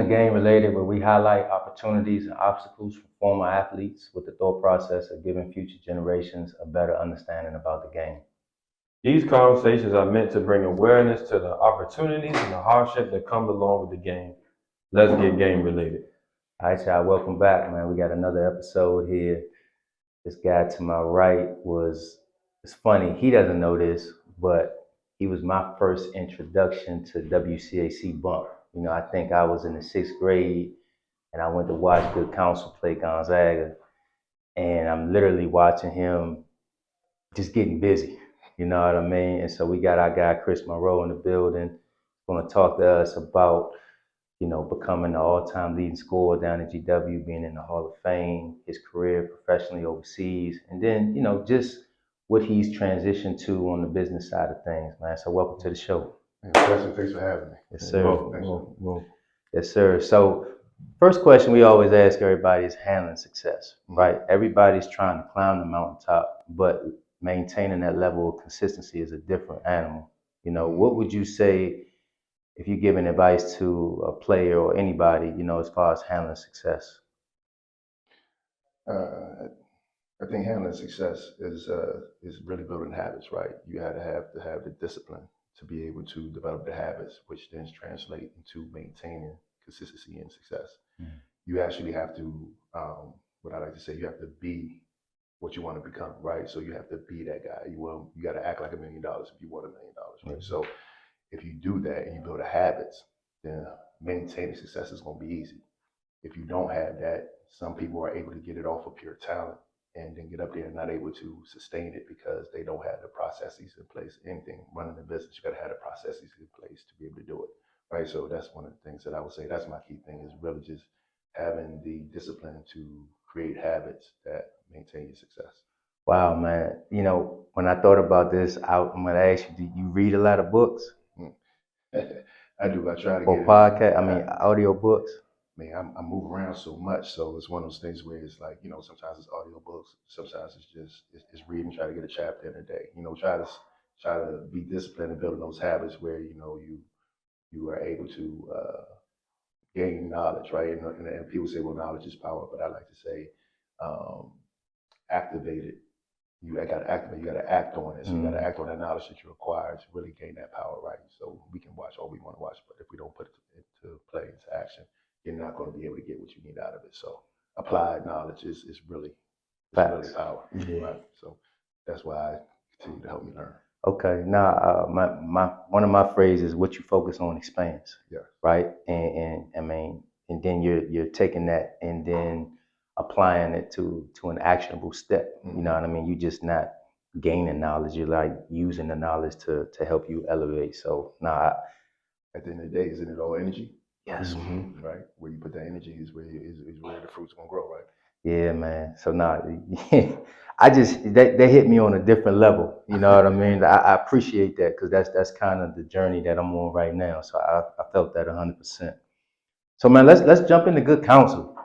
Game Related, where we highlight opportunities and obstacles for former athletes with the thought process of giving future generations a better understanding about the game. These conversations are meant to bring awareness to the opportunities and the hardship that come along with the game. Let's get game related. All right, y'all, welcome back, man. We got another episode here. This guy to my right it's funny, he doesn't know this, but he was my first introduction to WCAC bump. You know, I think I was in the 6th grade and I went to watch Good Counsel play Gonzaga, and I'm literally watching him just getting busy. You know what I mean? And so we got our guy Chris Monroe in the building, going to talk to us about, you know, becoming the all-time leading scorer down at GW, being in the Hall of Fame, his career professionally overseas, and then, you know, just what he's transitioned to on the business side of things, man. So welcome to the show. Thanks for having me. Yes, sir. Yes, sir. So first question we always ask everybody is handling success, right? Everybody's trying to climb the mountaintop, but maintaining that level of consistency is a different animal. You know, what would you say if you're giving advice to a player or anybody, you know, as far as handling success? I think handling success is really building habits, right? You have to have the discipline to be able to develop the habits, which then translate into maintaining consistency and success. You actually have to, what I like to say, you have to be what you want to become, right? So you have to be that guy. You got to act like $1 million if you want $1 million, right? So if you do that and you build the habits, then maintaining success is going to be easy. If you don't have that, some people are able to get it off of pure talent and then get up there and not able to sustain it because they don't have the processes in place. Anything running a business, you got to have the processes in place to be able to do it, right? So that's one of the things that I would say. That's my key thing, is really just having the discipline to create habits that maintain your success. Wow, man. You know, when I thought about this, I'm going to ask you, do you read a lot of books? I do. I try to or get podcast, audio books? I move around so much, so it's one of those things where it's like, you know, sometimes it's audio books, sometimes it's just it's reading, try to get a chapter in a day. You know, try to be disciplined and building those habits where, you know, you are able to gain knowledge, right? And people say, well, knowledge is power, but I like to say, activate it. You got to activate. You got to act on it. So you got to act on that knowledge that you acquire to really gain that power, right? So we can watch all we want to watch, but if we don't put it into play, into action, you're not going to be able to get what you need out of it. So applied knowledge is really power, right? So that's why I continue to help me learn. Okay. Now, my one of my phrases, what you focus on expands. Yeah. Right. And I mean, and then you're taking that and then applying it to an actionable step. You know what I mean? You're just not gaining knowledge. You're like using the knowledge to help you elevate. So at the end of the day, isn't it all energy? Yes. Right. Where you put that energy is where the fruit's gonna grow, right? Yeah, man. So I just they hit me on a different level. You know what I mean? I appreciate that because that's kind of the journey that I'm on right now. So I felt that 100%. So man, let's jump into Good Counsel.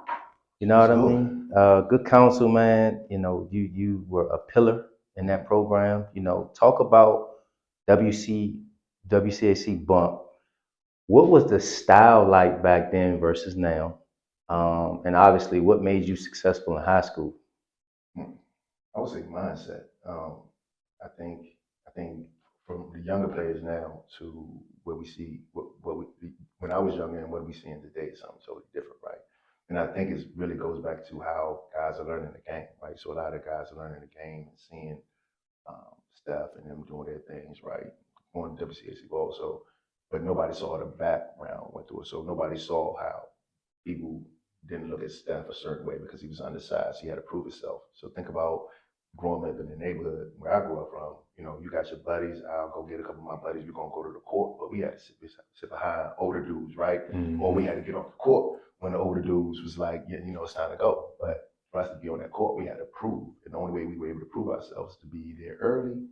You know what I mean? Good Counsel, man. You know, you were a pillar in that program. You know, talk about WCAC bump. What was the style like back then versus now? And obviously, what made you successful in high school? I would say mindset. I think from the younger players now to what we see, when I was younger and what we see in today is something totally different, right? And I think it really goes back to how guys are learning the game, right? So a lot of guys are learning the game and seeing Steph and them doing their things, right? On WCAC also, but nobody saw the background went through it. So nobody saw how people didn't look at Steph a certain way because he was undersized. He had to prove himself. So think about growing up in the neighborhood where I grew up from. You know, you got your buddies. I'll go get a couple of my buddies. We're gonna go to the court, but we had to sit behind older dudes, right? Or we had to get off the court when the older dudes was like, yeah, you know, it's time to go. But for us to be on that court, we had to prove. And the only way we were able to prove ourselves to be there early,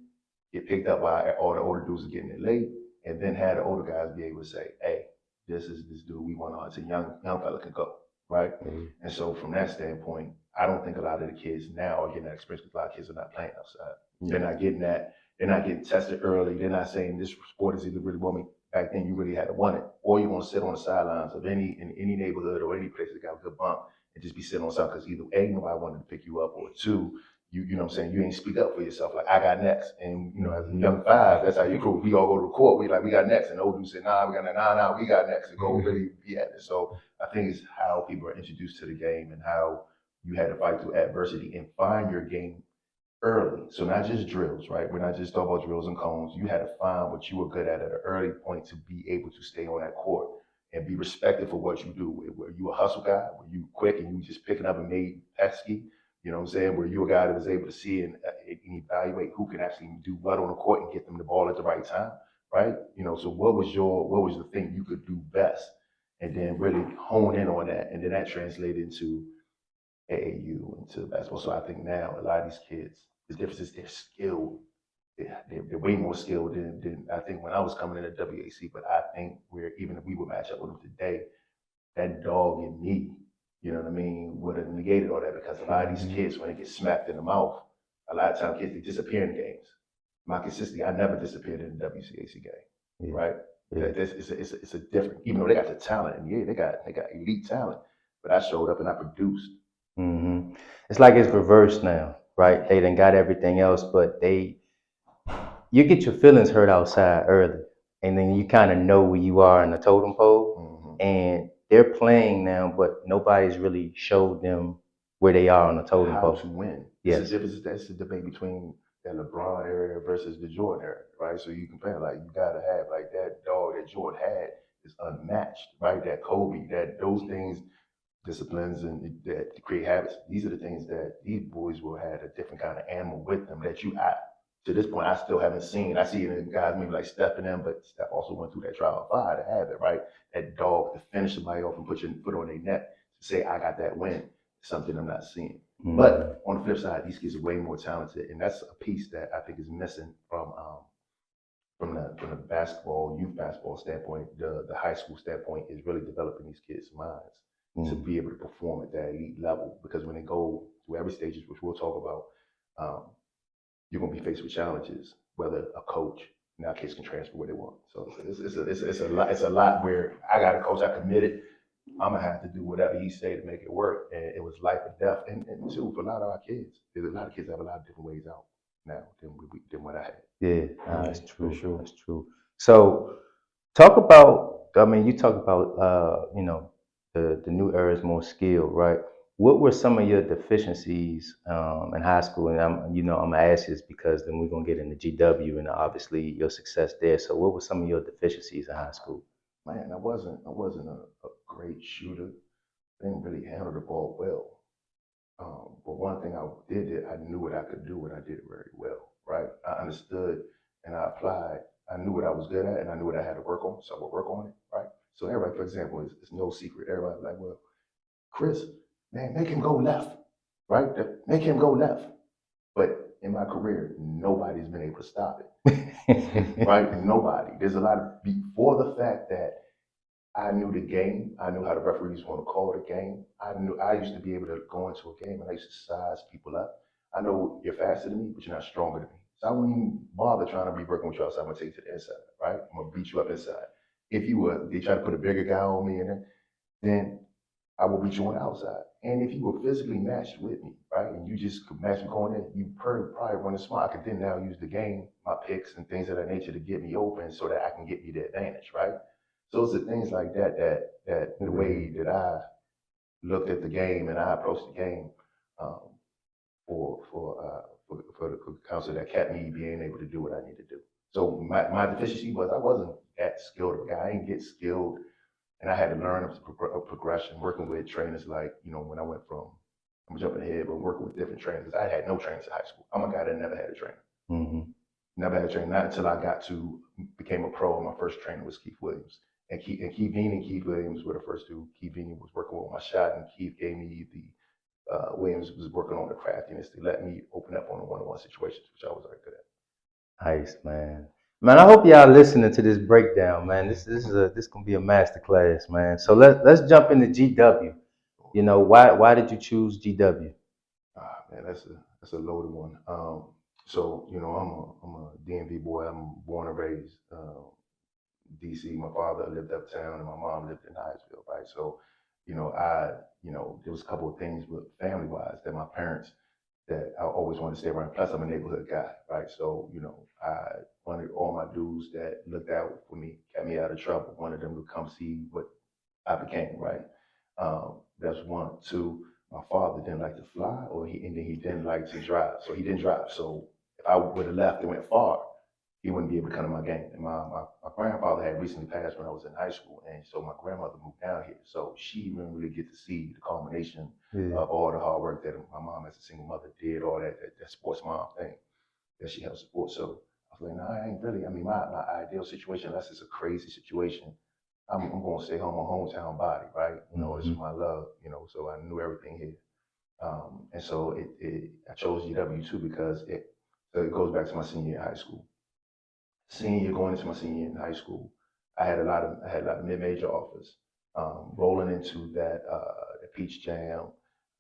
get picked up by all the older dudes getting there late, and then had the older guys be able to say, hey, this is this dude we want on. It's a young fella can go, right? And so from that standpoint, I don't think a lot of the kids now are getting that experience because a lot of kids are not playing outside. They're not getting that. They're not getting tested early. They're not saying this sport is either really want me. back then you really had to want it, or you want to sit on the sidelines of in any neighborhood or any place that got a good bump and just be sitting on something because either A, nobody wanted to pick you up, or two, you know what I'm saying, you ain't speak up for yourself. Like, I got next. And, you know, as a young five, that's how you grew. We all go to the court. We got next. And the old dude said, nah, we got next. And go really be at it. So I think it's how people are introduced to the game and how you had to fight through adversity and find your game early. So not just drills, right? We're not just talking about drills and cones. You had to find what you were good at an early point to be able to stay on that court and be respected for what you do. Were you a hustle guy? Were you quick and you just picking up and made pesky? You know what I'm saying? Were you a guy that was able to see and evaluate who can actually do what on the court and get them the ball at the right time, right? You know, so what was the thing you could do best? And then really hone in on that. And then that translated into AAU, into basketball. So I think now a lot of these kids, the difference is they're skilled. They're way more skilled than I think when I was coming into WAC. But I think even if we would match up with them today, that dog in me, you know what I mean, would have negated all that because a lot of these kids, when they get smacked in the mouth, a lot of times kids, they disappear in games. My consistency, I never disappeared in the WCAC game, right? Yeah. It's a different, even though they got the talent, and yeah, they got elite talent, but I showed up and I produced. Mm-hmm. It's like it's reversed now, right? They done got everything else, but you get your feelings hurt outside early, and then you kind of know where you are in the totem pole, and they're playing now, but nobody's really showed them where they are on the totem pole. How to win. Yes. That's the debate between the LeBron era versus the Jordan era, right? So you compare, like, you gotta have, like, that dog that Jordan had is unmatched, right? That Kobe, those things, disciplines and that create habits. These are the things that these boys will have a different kind of animal with them that to this point I still haven't seen. I see it in guys maybe like Steph and them, but Steph also went through that trial of fire to have it, right? That dog to finish somebody off and put your foot on their neck to say I got that win. Something I'm not seeing. Mm-hmm. But on the flip side, these kids are way more talented, and that's a piece that I think is missing from the basketball, youth basketball standpoint. The high school standpoint is really developing these kids' minds to be able to perform at that elite level. Because when they go through every stages, which we'll talk about, you're going to be faced with challenges. Whether a coach, now kids can transfer where they want. So it's a lot where I got a coach I committed. I'm gonna have to do whatever he say to make it work. And it was life or death. And too, for a lot of our kids, there's a lot of kids that have a lot of different ways out now than what I had. Yeah, that's true. Sure. That's true. So talk about, I mean, you talk about, the new era is more skilled, right? What were some of your deficiencies in high school? And I'm gonna ask this because then we're gonna get into GW and obviously your success there. So what were some of your deficiencies in high school? Man, I wasn't a great shooter. Didn't really handle the ball well. But one thing I did, I knew what I could do and I did it very well, right? I understood and I applied. I knew what I was good at and I knew what I had to work on, so I would work on it, right? So everybody, for example, it's no secret. Everybody's like, well, Chris, man, make him go left, right? Make him go left. But in my career, nobody's been able to stop it, right? Nobody. There's a lot of, before the fact that I knew the game. I knew how the referees want to call the game. I used to be able to go into a game and I used to size people up. I know you're faster than me, but you're not stronger than me. So I wouldn't even bother trying to be working with you outside. I'm gonna take you to the inside, right? I'm gonna beat you up inside. If they try to put a bigger guy on me in there, then I will beat you on the outside. And if you were physically matched with me, right, and you just could match me going in, you probably run the smart. I could then now use the game, my picks and things of that nature to get me open so that I can get you the advantage, right? So it's the things like that the way that I looked at the game and I approached the game for the counsel that kept me being able to do what I need to do. So my deficiency was I wasn't that skilled of a guy. I didn't get skilled, and I had to learn a progression working with trainers like, when I went from, I'm jumping ahead, but working with different trainers. I had no trainers in high school. I'm a guy that never had a trainer. Mm-hmm. Never had a trainer, not until I became a pro. My first trainer was Keith Williams. And Keith Veen and Keith Williams were the first two. Keith Veen was working with my shot, and Keith gave me Williams was working on the craftiness to let me open up on the one-on-one situations, which I was very good at. Nice, man. Man, I hope y'all listening to this breakdown, man. This gonna be a master class, man. So let's jump into GW. Why did you choose GW? Man, that's a loaded one. So I'm a DMV boy. I'm born and raised DC. My father lived uptown and my mom lived in Hyattsville, right? So, there was a couple of things with family wise that my parents that I always wanted to stay around. Plus, I'm a neighborhood guy, right? So, I wanted all my dudes that looked out for me, kept me out of trouble, wanted them to come see what I became, right? That's one. Two, my father didn't like to fly, and then he didn't like to drive, so he didn't drive. So if I would have left and went far, he wouldn't be able to come to my game. And my grandfather had recently passed when I was in high school, and so my grandmother moved down here. So she didn't really get to see the culmination of all the hard work that my mom as a single mother did, all that sports mom thing that she helped support. So I was like, no, I ain't really. I mean, my ideal situation, unless it's a crazy situation, I'm going to stay home, my hometown body, right? This is my love, so I knew everything here. And so I chose GW too because it goes back to my senior year in high school. Going into my senior year in high school, I had a lot of mid-major offers. Rolling into the Peach Jam,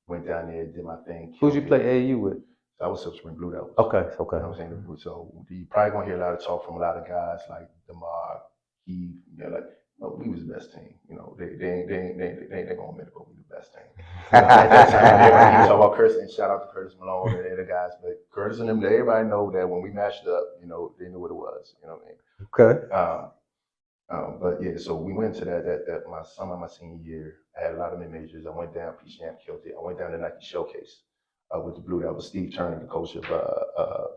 went down there, did my thing. Who'd you play AAU with? I was Silver Spring Blue Devils. Okay. You know what I'm saying? So you probably gonna hear a lot of talk from a lot of guys like DeMar, Keith, we was the best team. They gonna admit it, but we the best team. At that time, everybody talk about Curtis, and shout out to Curtis Malone and the other guys, but Curtis and them, everybody know that when we matched up, they knew what it was. You know what I mean? Okay. But yeah, so we went to that my summer, my senior year. I had a lot of mid majors. I went down, Peach Jam killed it. I went down to Nike Showcase with the Blue Devils. Steve Turner, the coach of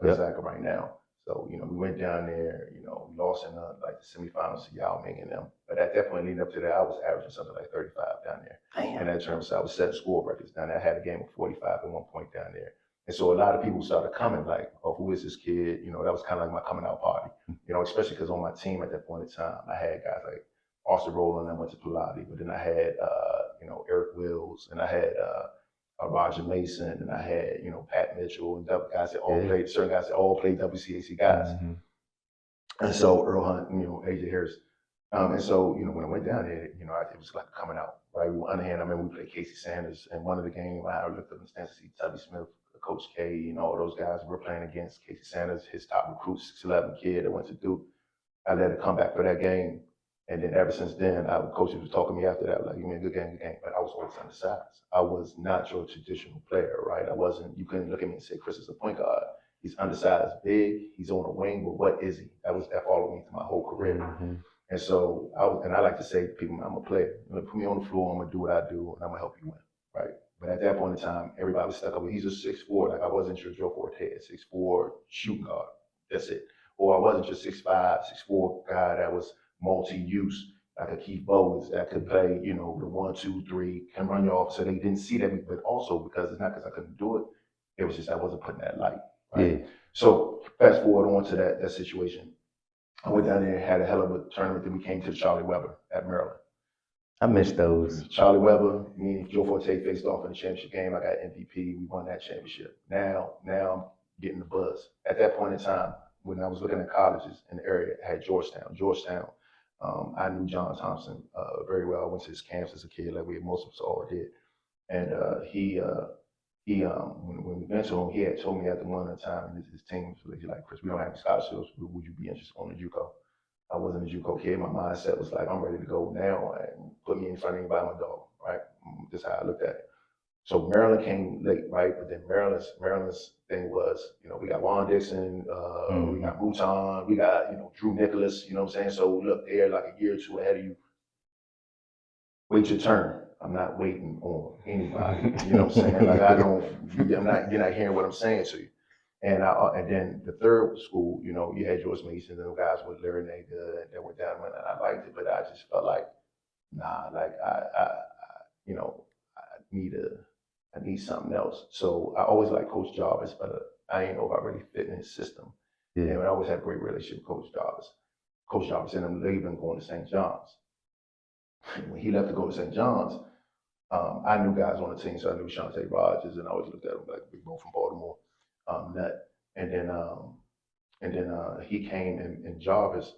Gonzaga right now. So we went down there. We lost in the semifinals to Yao Ming and them. But at that point, leading up to that, I was averaging something like 35 down there. And that term, so I was setting score records down there. I had a game of 45 at one point down there. And so a lot of people started coming like, oh, who is this kid? That was kind of like my coming out party. Especially because on my team at that point in time, I had guys like Austin Rowland, I went to Pilati, but then I had, Eric Wills, and I had Roger Mason, and I had, Pat Mitchell, and certain guys that all played WCAC guys. Mm-hmm. And so Earl Hunt, AJ Harris. And so, when I went down there, it was like coming out, right? On the other hand, I remember we played Casey Sanders, and one of the games I looked up in the stands to see Tubby Smith, Coach K, all those guys. We're playing against Casey Sanders, his top recruit, 6'11" kid that went to Duke. I let it come back for that game. And then ever since then, coaches was talking to me after that, like, you made a good game. But I was always undersized. I was not your traditional player, right? You couldn't look at me and say, Chris is a point guard. He's undersized, big, he's on a wing, but what is he? That followed me through my whole career. Mm-hmm. And so I like to say to people, I'm a player. Put me on the floor, I'm gonna do what I do, and I'm gonna help you win, right? But at that point in time, everybody was stuck up. He's a 6'4", like I wasn't your Joe Forte, 6'4" shooting guard. That's it. Or I wasn't your 6'5", 6'4" guy that was multi-use, like a Keith Bowles that could play, the 1, 2, 3, can run you off. So they didn't see that, but also because it's not because I couldn't do it. It was just I wasn't putting that light. Right? Yeah. So fast forward on to that situation. I went down there and had a hell of a tournament. Then we came to Charlie Weber at Maryland. I miss those. Charlie Weber, me and Joe Forte faced off in the championship game. I got MVP. We won that championship. Now I'm getting the buzz. At that point in time, when I was looking at colleges in the area, I had Georgetown. I knew John Thompson very well. I went to his camps as a kid, like most of us all did. And when we went to him, he had told me at the one time, and his team was like, Chris, we don't have any scholarships. Would you be interested on the JUCO? I wasn't a JUCO kid. My mindset was like, I'm ready to go now and put me in front of anybody, my dog, right? That's how I looked at it. So Maryland came late, right? But then Maryland's thing was, we got Juan Dixon, we got Mouton, we got, Drew Nicholas, you know what I'm saying? So look, they're like a year or two ahead of you. Wait your turn. I'm not waiting on anybody. You know what I'm saying? Like you're not hearing what I'm saying to you. And then the third school, you had George Mason and the guys with Larry Naga that went down, and I liked it, but I just felt like, nah, like I need something else. So I always liked Coach Jarvis, but I ain't know if I really fit in his system. Yeah. And I always had a great relationship with Coach Jarvis. Coach Jarvis ended up leaving, going to St. John's. When he left to go to St. John's, I knew guys on the team, so I knew Shante Rogers, and I always looked at him like we both from Baltimore. And then he came and Jarvis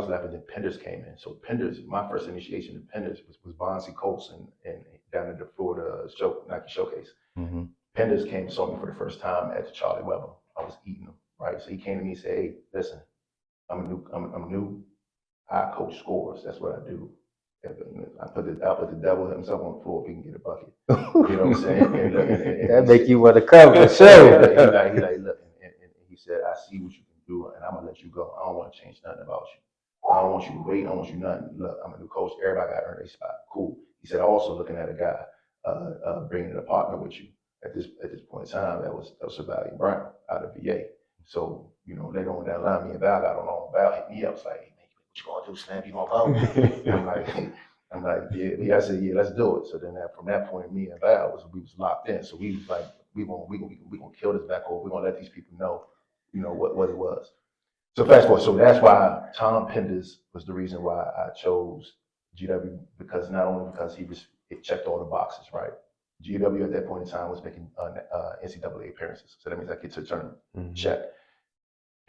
left, and then Penders came in. So Penders, my first initiation in Penders was Bonzi Colson and down at the Florida Nike Showcase. Mm-hmm. Penders came and saw me for the first time at the Charlie Weber. I was eating him, right? So he came to me and said, "Hey, listen, I'm new. I coach scores. That's what I do. I put the devil himself on the floor if he can get a bucket. You know what I'm saying? And That he make said, you want to cover the he show. like, look, and he said, I see what you can do, and I'm gonna let you go. I don't want to change nothing about you. I don't want you to wait. I don't want you nothing. Look, I'm a new coach. Everybody got to earn their spot. Cool. He said, also looking at a guy, bringing in a partner with you at this point in time. That was Savali Brown out of VA. So later on down the line, me and Val got on. Val hit me up, was like, hey, man, what you gonna do, Slam? You gonna vote? I'm like, yeah. I said, yeah, let's do it. So then from that point, me and Val we was locked in. So we was like, we gonna kill this back over. We gonna let these people know, what it was. So fast forward. So that's why Tom Penders was the reason why I chose GW, because not only because it checked all the boxes, right? GW at that point in time was making NCAA appearances, so that means I get to a tournament. Check.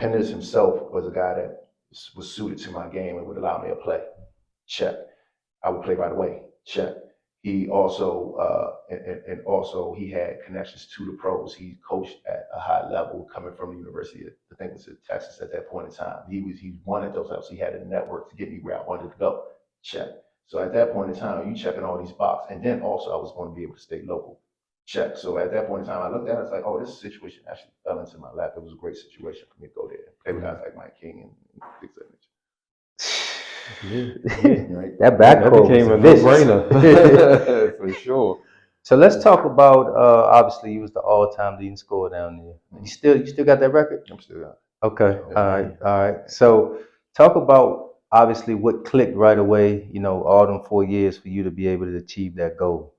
Penders himself was a guy that was suited to my game and would allow me to play. Check. I would play right away. Check. He also and also he had connections to the pros. He coached at a high level, coming from the University of, I think it was in Texas at that point in time. He wanted those levels. He had a network to get me where I wanted to go. Check. So at that point in time, you checking all these boxes, and then also I was going to be able to stay local. Check. So at that point in time, I looked at it, I was like, oh, this situation actually fell into my lap. It was a great situation for me to go there and play with guys like Mike King and things like that. Right? That backcourt became a vicious. no-brainer for sure. So let's talk about obviously you was the all-time leading scorer down there. You still got that record? I'm still got it. Okay. All right. So talk about obviously what clicked right away, all them 4 years for you to be able to achieve that goal.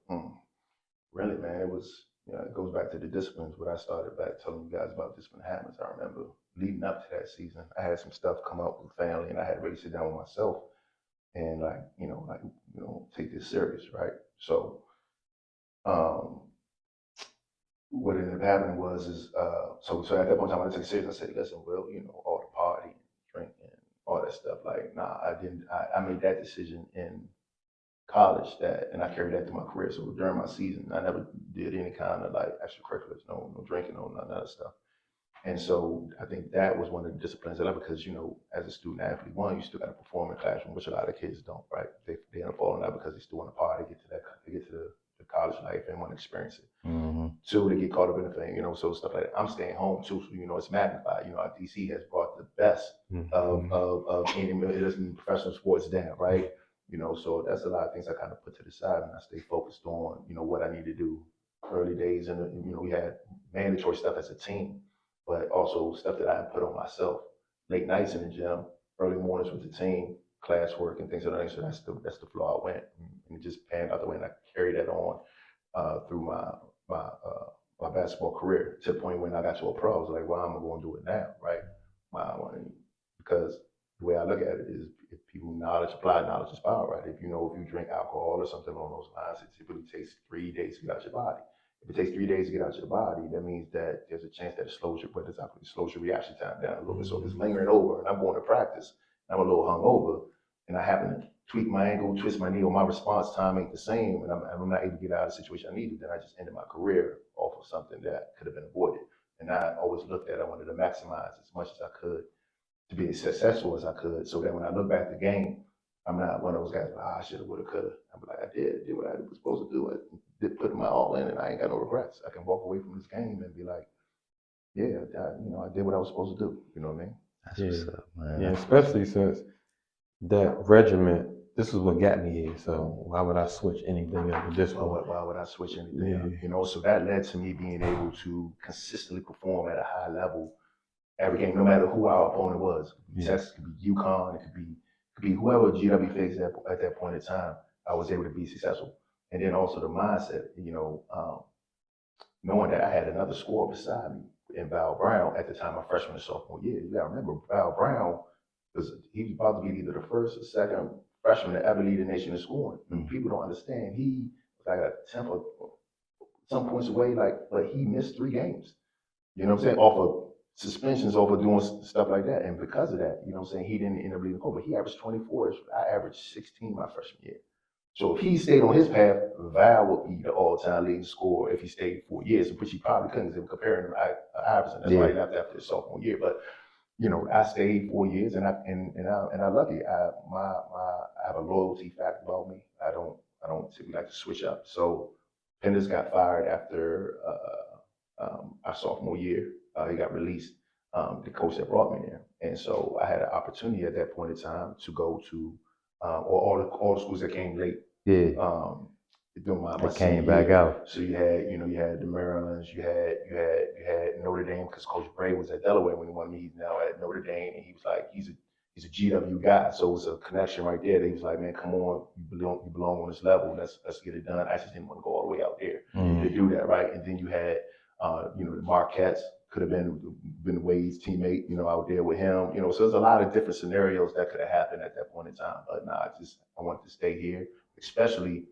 Really, man, it was, it goes back to the disciplines. What I started back telling you guys about discipline habits. I remember leading up to that season, I had some stuff come up with family, and I had to really sit down with myself and take this serious, right? So, what ended up happening was so at that point in time, I took it serious. I said, listen, Will, all the party, drinking, all that stuff. Like, nah, I didn't. I made that decision in college and I carried that through my career. So during my season, I never did any kind of like extracurriculars, no drinking, no none of that stuff. And so I think that was one of the disciplines that I, because as a student athlete, one, you still got to perform in the classroom, which a lot of kids don't, right? They end up falling out because they still want to party, get to the college life and want to experience it. Mm-hmm. Two, they get caught up in the thing, so stuff like that. I'm staying home too, so it's magnified. DC has brought the best of any professional sports down, right? So that's a lot of things I kind of put to the side, and I stay focused on, what I need to do. Early days, and we had mandatory stuff as a team, but also stuff that I put on myself. Late nights in the gym, early mornings with the team, classwork, and things of that nature. So that's the flow I went, and it just panned out the way, and I carried that on through my basketball career to the point when I got to a pro. I was like, well, I'm going to do it now, right? Because the way I look at it is, if people apply knowledge is power, right? If you drink alcohol or something along those lines, it typically takes 3 days to get out your body. If it takes 3 days to get out your body, that means that there's a chance that it slows your reaction time down a little bit. So if it's lingering over and I'm going to practice, and I'm a little hungover, and I happen to tweak my ankle, twist my knee, or my response time ain't the same, and I'm not able to get out of the situation I needed, then I just ended my career off of something that could have been avoided. And I always looked at it, I wanted to maximize as much as I could to be as successful as I could, so that when I look back at the game, I'm not one of those guys, I should have, would have, could have. I'm like, I did what I was supposed to do. I did put my all in, and I ain't got no regrets. I can walk away from this game and be like, yeah, I did what I was supposed to do. You know what I mean? That's what's up, man. Yeah, especially since that regiment, this is what got me here. So why would I switch anything up at this point? Why would I switch anything up? So that led to me being able to consistently perform at a high level every game, no matter who our opponent was. Texas, could be UConn, it could be whoever GW faced at that point in time. I was able to be successful. And then also the mindset, knowing that I had another scorer beside me in Val Brown at the time, my freshman and sophomore year. You gotta remember, Val Brown he was about to be either the first or second freshman to ever lead the nation in scoring. And people don't understand. He was like a 10th or some points away, but he missed 3 games. You know what I'm saying? Off of suspensions, over doing stuff like that. And because of that, he didn't end up leading the court, but he averaged 24. I averaged 16 my freshman year. So if he stayed on his path, Val would be the all-time leading scorer if he stayed 4 years, which he probably couldn't, because they were comparing Iverson. That's why he left after his sophomore year. But I stayed 4 years, and I love it. I have a loyalty factor about me. I don't typically like to switch up. So Pendas got fired after our sophomore year. He got released. The coach that brought me there, and so I had an opportunity at that point in time to go to all the schools that came late. Yeah. During my They senior came back year. out. So you had the Marylands, you had Notre Dame, because Coach Bray was at Delaware when he wanted me. He's now at Notre Dame, and he was like, he's a GW guy. So it was a connection right there. He was like, man, come on, you belong on this level. Let's get it done. I just didn't want to go all the way out there to do that, right? And then you had the Marquettes, could have been Wade's teammate, out there with him. So there's a lot of different scenarios that could have happened at that point in time. But nah, I wanted to stay here, especially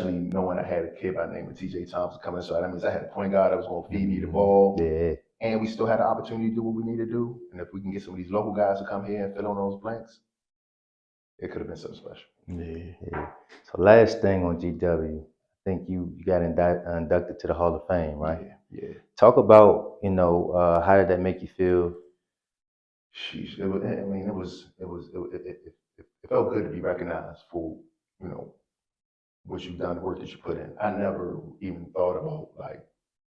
knowing I had a kid by the name of TJ Thompson coming. So that means I had a point guard that was going to feed me the ball. Yeah. And we still had the opportunity to do what we need to do. And if we can get some of these local guys to come here and fill in those blanks, it could have been something special. Yeah. So last thing on GW, I think you got inducted to the Hall of Fame, right? Yeah. Talk about, how did that make you feel? Sheesh. It felt good to be recognized for, what you've done, the work that you put in. I never even thought about like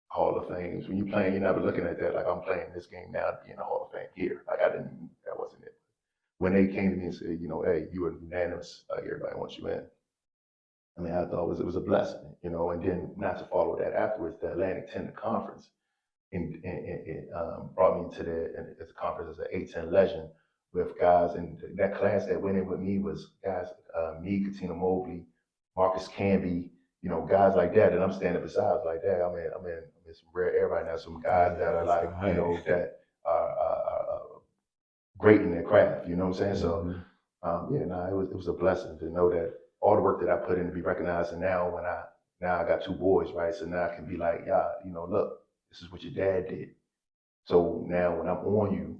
Hall of Fames. When you're playing, you're never looking at that like I'm playing this game now to be in the Hall of Fame here. Like that wasn't it. When they came to me and said, hey, you were unanimous, like everybody wants you in. I mean, I thought it was a blessing, and then not to follow that afterwards, the Atlantic 10 conference and brought me into the conference as an A10 legend with guys, and that class that went in with me was guys, me, Katina Mobley, Marcus Camby, guys like that, and I'm standing beside like that. I'm in some rare air right now. Some guys that are like, that are great in their craft. You know what I'm saying? So, it was a blessing to know that all the work that I put in to be recognized, and now I got two boys, right? So now I can be like, yeah, look, this is what your dad did. So now when I'm on you,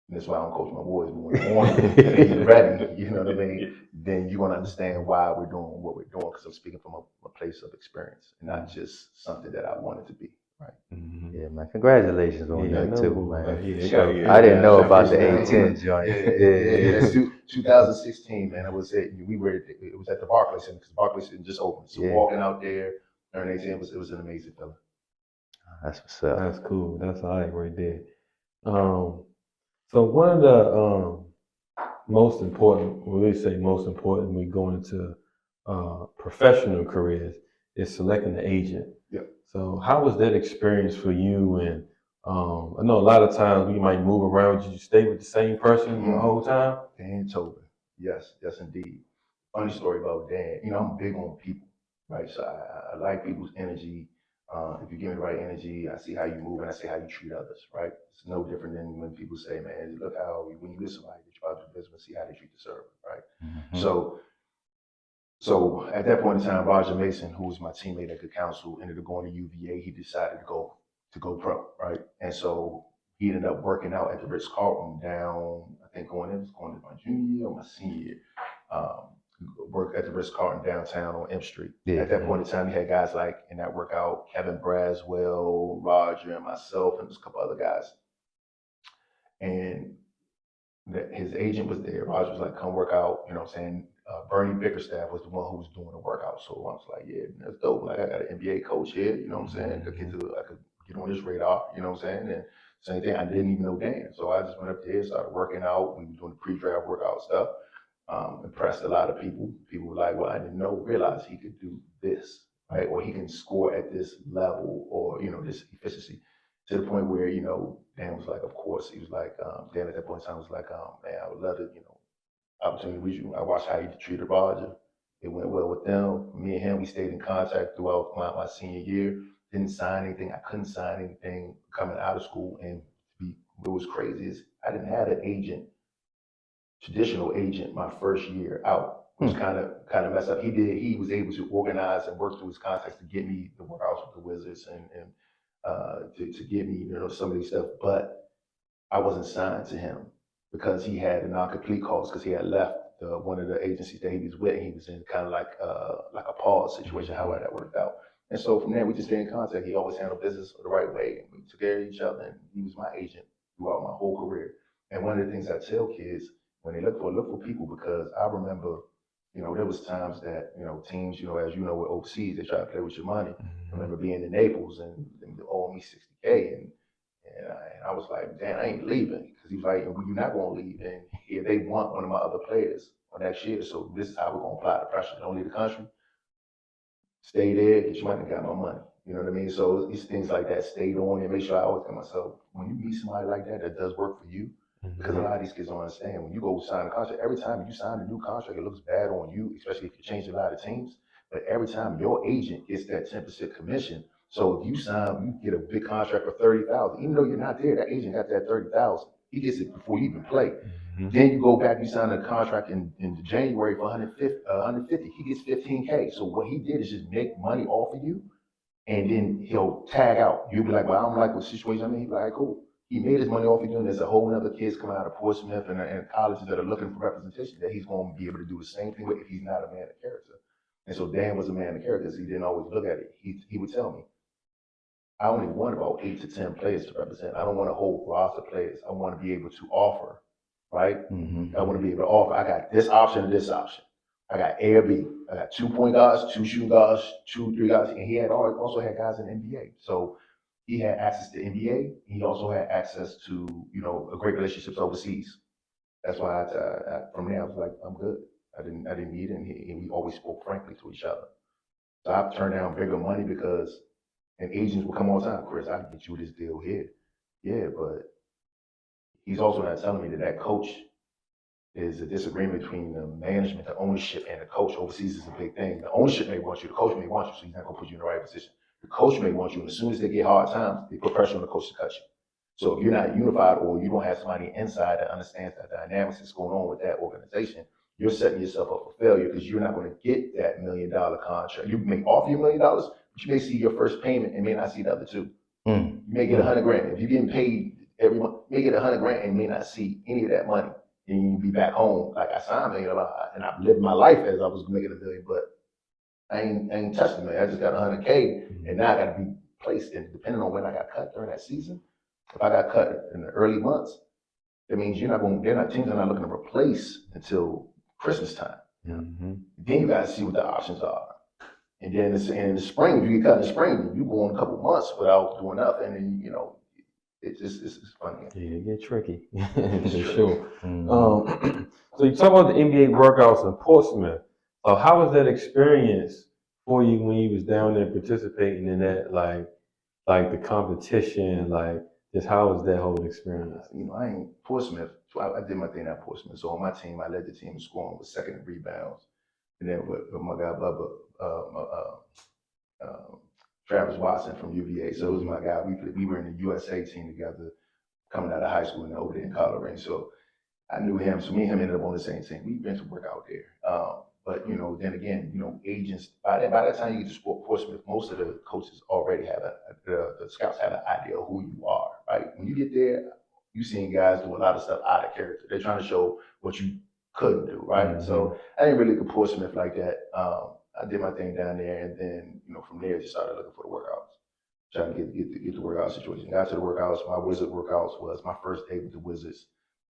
and that's why I don't coach my boys, but when I'm on you and you're ready, you know what I mean? Then you're gonna understand why we're doing what we're doing, because I'm speaking from a place of experience and not just something that I wanted to be. Right. Yeah, man. Congratulations on that too, man. I didn't know about the appreciate A10 joint. Yeah, that's 2016, man. It was it. It was at the Barclays Center, because Barclays Center just opened. So walking out there, during A10 it was an amazing feeling. That's what's up. That's cool. That's all right right there. So one of the most important when we go into professional careers is selecting an agent. Yeah. So how was that experience for you? And I know a lot of times you might move around. Did you stay with the same person the whole time? Dan Tobin. Yes, indeed. Funny story about Dan. I'm big on people, right? So I like people's energy. If you give me the right energy, I see how you move and I see how you treat others, right? It's no different than when people say, man, look how, when you get somebody, you try to do business, see how they treat the server, right? Mm-hmm. So at that point in time, Roger Mason, who was my teammate at Good Counsel, ended up going to UVA. He decided to go pro, right? And so he ended up working out at the Ritz-Carlton down, I think going to my junior year or my senior year. Worked at the Ritz-Carlton downtown on M Street. Yeah. At that point in time, he had guys like in that workout, Kevin Braswell, Roger, and myself, and there's a couple other guys. And his agent was there. Roger was like, come work out, you know what I'm saying? Bernie Bickerstaff was the one who was doing the workout. So I was like, yeah, that's dope. Like, I got an NBA coach here, you know what I'm saying? I could get on his radar, you know what I'm saying? And same thing, I didn't even know Dan. So I just went up there, started working out. We were doing the pre-draft workout stuff. Impressed a lot of people. People were like, well, I didn't realize he could do this, right? Or he can score at this level, or, this efficiency, to the point where, Dan was like, of course, he was like, Dan at that point in time was like, man, I would love to, opportunity with you. I watched how he treated Roger. It went well with them. Me and him, we stayed in contact throughout my senior year. Didn't sign anything. I couldn't sign anything coming out of school. And what was crazy is I didn't have an agent, traditional agent, my first year out. It was kind of messed up. He was able to organize and work through his contacts to get me the workouts with the Wizards and to get me, some of these stuff. But I wasn't signed to him because he had a non-complete clause, because he had left one of the agencies that he was with, and he was in kind of like a pause situation, how that worked out. And so from there, we just stayed in contact. He always handled business the right way, and we took care of each other, and he was my agent throughout my whole career. And one of the things I tell kids when they look for people, because I remember, there was times that, teams, as you know, with overseas, they try to play with your money. I remember being in Naples and they owed me 60K, and I was like, damn, I ain't leaving, because he was like, well, you're not going to leave, and here they want one of my other players on next year, so this is how we're going to apply the pressure. Don't leave the country, stay there, get your money, got my money. You know what I mean? So these things like that stayed on, and make sure I always tell myself, when you meet somebody like that that does work for you, because a lot of these kids don't understand. When you go sign a contract, every time you sign a new contract, it looks bad on you, especially if you change a lot of teams. But every time your agent gets that 10% commission, so if you sign, you get a big contract for 30,000. Even though you're not there, that agent got that 30,000. He gets it before you even play. Then you go back, you sign a contract in January for 150. He gets 15K. So what he did is just make money off of you, and then he'll tag out. You'll be like, well, I don't like what situation I'm in. He'll be like, cool. He made his money off of you, and there's a whole other kids coming out of Portsmouth and colleges that are looking for representation that he's going to be able to do the same thing with if he's not a man of character. And so Dan was a man of character, so he didn't always look at it. He would tell me, I only want about 8 to 10 players to represent. I don't want a whole roster of players. I want to be able to offer, right? I want to be able to offer. I got this option and this option. I got A or B. I got 2 point guards, 2 shooting guards, 2, 3 guys, and he had also had guys in the NBA. So he had access to NBA. He also had access to a great relationships overseas. That's why from there I was like, I'm good. I didn't need it, and we always spoke frankly to each other. So I've turned down bigger money because, and agents will come all the time, Chris, I can get you this deal here. Yeah, but he's also not telling me that coach is a disagreement between the management, the ownership, and the coach. Overseas is a big thing. The ownership may want you, the coach may want you, so he's not going to put you in the right position. The coach may want you, and as soon as they get hard times, they put pressure on the coach to cut you. So if you're not unified, or you don't have somebody inside that understands the dynamics that's going on with that organization, you're setting yourself up for failure, because you're not going to get that $1 million contract. You may offer you $1 million, but you may see your first payment and may not see the other two. You may get 100 grand. If you're getting paid every month, you may get 100 grand and may not see any of that money. And you be back home. Like, I signed $1 million, and I've lived my life as I was making $1 million, but I ain't touched the million. I just got 100K, and now I got to be placed in, depending on when I got cut during that season. If I got cut in the early months, that means teams are not looking to replace until Christmas time. Then you got to see what the options are. And then in the spring, if you get cut in the spring, you go on a couple months without doing nothing, and it's funny. Yeah, it get tricky, for sure. So you talk about the NBA workouts in Portsmouth. So how was that experience for you when you was down there participating in that, like the competition, like just how was that whole experience? I ain't Portsmouth. I did my thing at Portsmouth. So on my team, I led the team in scoring with second in rebounds, and then with my guy Bubba, Travis Watson from UVA. So it was my guy. We were in the USA team together, coming out of high school and over there in Colorado. So I knew him. So me and him ended up on the same team. We went to work out there. But then again, agents, by the time you get to Portsmouth, most of the coaches already have the scouts have an idea of who you are, right? When you get there, you seeing guys do a lot of stuff out of character. They're trying to show what you couldn't do, right? So I didn't really go to Portsmouth like that. I did my thing down there, and then from there, just started looking for the workouts, trying to get the workout situation. Got to the workouts. My Wizard workouts was my first day with the Wizards.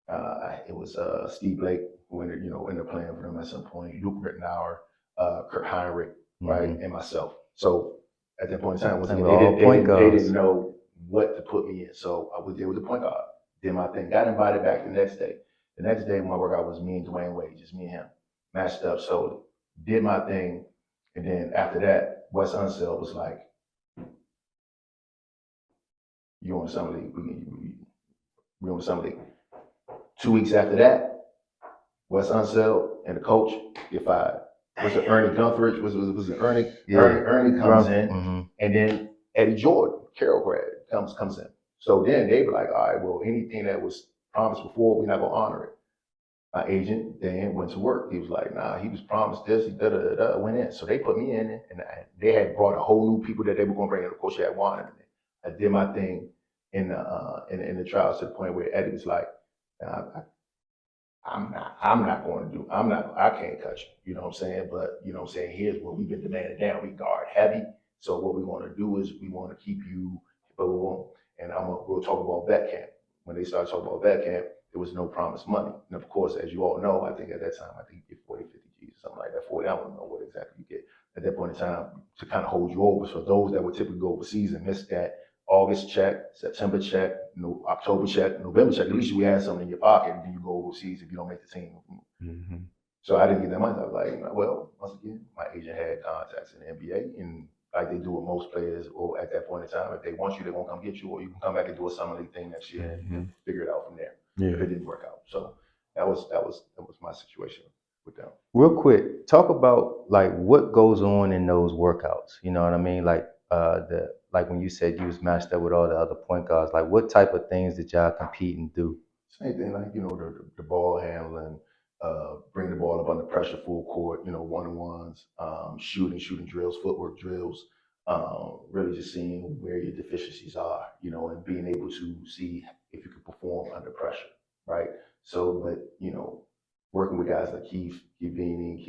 It was Steve Blake who ended up playing for them at some point, Luke Rittenauer, Kurt Heinrich, right, and myself. So at that point in time, they didn't know what to put me in. So I was there with the point guard, did my thing, got invited back the next day. The next day, my workout was me and Dwayne Wade, just me and him, matched up. So did my thing, and then after that, Wes Unseld was like, "You on the summer league? We on the summer league." 2 weeks after that, Wes Unseld and the coach get fired. Was it Ernie Guthridge? Was it Ernie? Yeah. Ernie comes in, and then Eddie Jordan, Carroll grad, comes in. So then they were like, all right, well, anything that was promised before, we're not gonna honor it. My agent then went to work. He was like, nah, he was promised this, he went in. So they put me in, and they had brought a whole new people that they were gonna bring in. Of course, they had wanted me. I did my thing in the trials to the point where Eddie was like, I can't cut you, you know what I'm saying? But, here's what we've been demanding down. We guard heavy. So what we want to do is we want to keep you, but we won't. And we'll talk about vet camp. when they started talking about vet camp, there was no promised money. And of course, as you all know, I think at that time, I think you get 40, 50 G's, something like that. 40, I don't know what exactly you get at that point in time to kind of hold you over. So those that would typically go overseas and miss that August check, September check, October check, November check, at least you had something in your pocket and then you go overseas if you don't make the team. Mm-hmm. So I didn't get that money. I was like, well, once again, my agent had contacts in the NBA, and like they do with most players, or at that point in time, if they want you, they won't come get you, or you can come back and do a summer league thing next year and figure it out from there. Yeah. If it didn't work out. So that was my situation with them. Real quick, talk about like what goes on in those workouts. You know what I mean? Like like when you said you was matched up with all the other point guards, like what type of things did y'all compete and do? Same thing, like the ball handling, bring the ball up under pressure, full court, one-on-ones, shooting drills, footwork drills, really just seeing where your deficiencies are, and being able to see if you can perform under pressure, right? So, but working with guys like Keith Beanie,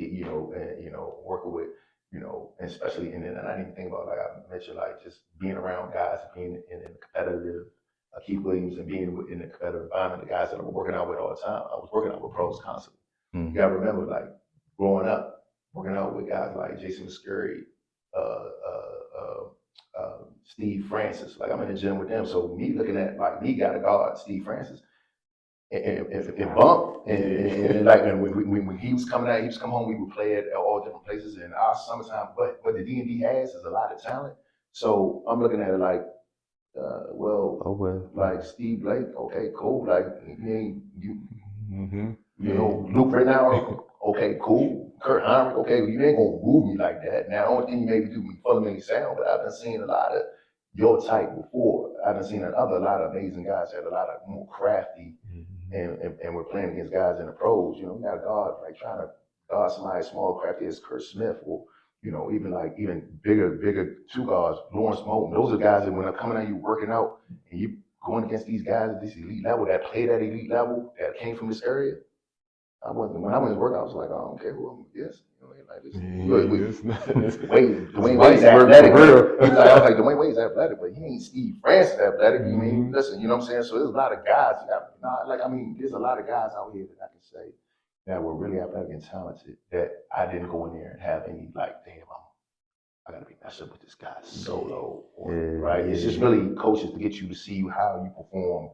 and working with, and especially and I didn't even think about, like I mentioned, like just being around guys, being in a competitive. Keith Williams and being in a competitive environment, the guys that I'm working out with all the time, I was working out with pros constantly. You gotta remember, like growing up, working out with guys like Jason Muscuri, Steve Francis. Like I'm in the gym with them, so me looking at like me got to guard Steve Francis and bump and like when he was coming out, he was coming home. We would play at all different places in our summertime. But what the D&D has is a lot of talent. So I'm looking at it like. Like Steve Blake, okay, cool. Like Luke right now, okay, cool. Kurt Heinrich, okay, you ain't gonna move me like that. Now, the only thing you maybe do is fundamentally sound, but I've been seeing a lot of your type before. I've been seeing a lot of amazing guys that are a lot of more crafty, and we're playing against guys in the pros. We got a guard like trying to guard somebody small, crafty as Kurt Smith, or even bigger two guards, Lawrence Moulton. Those are guys that when I'm coming at you working out and you going against these guys at this elite level that play that elite level that came from this area. When I went to work, I was like, I don't care who I'm against. Dwayne Wade's athletic. I was like, Dwayne Wade's athletic, but he ain't Steve Francis athletic. I mean, listen, you know what I'm saying? So there's a lot of guys. There's a lot of guys out here that I can say that were really athletic and talented that I didn't go in there and have any like, damn, I gotta be matched up with this guy solo, right? It's just really coaches to get you to see how you perform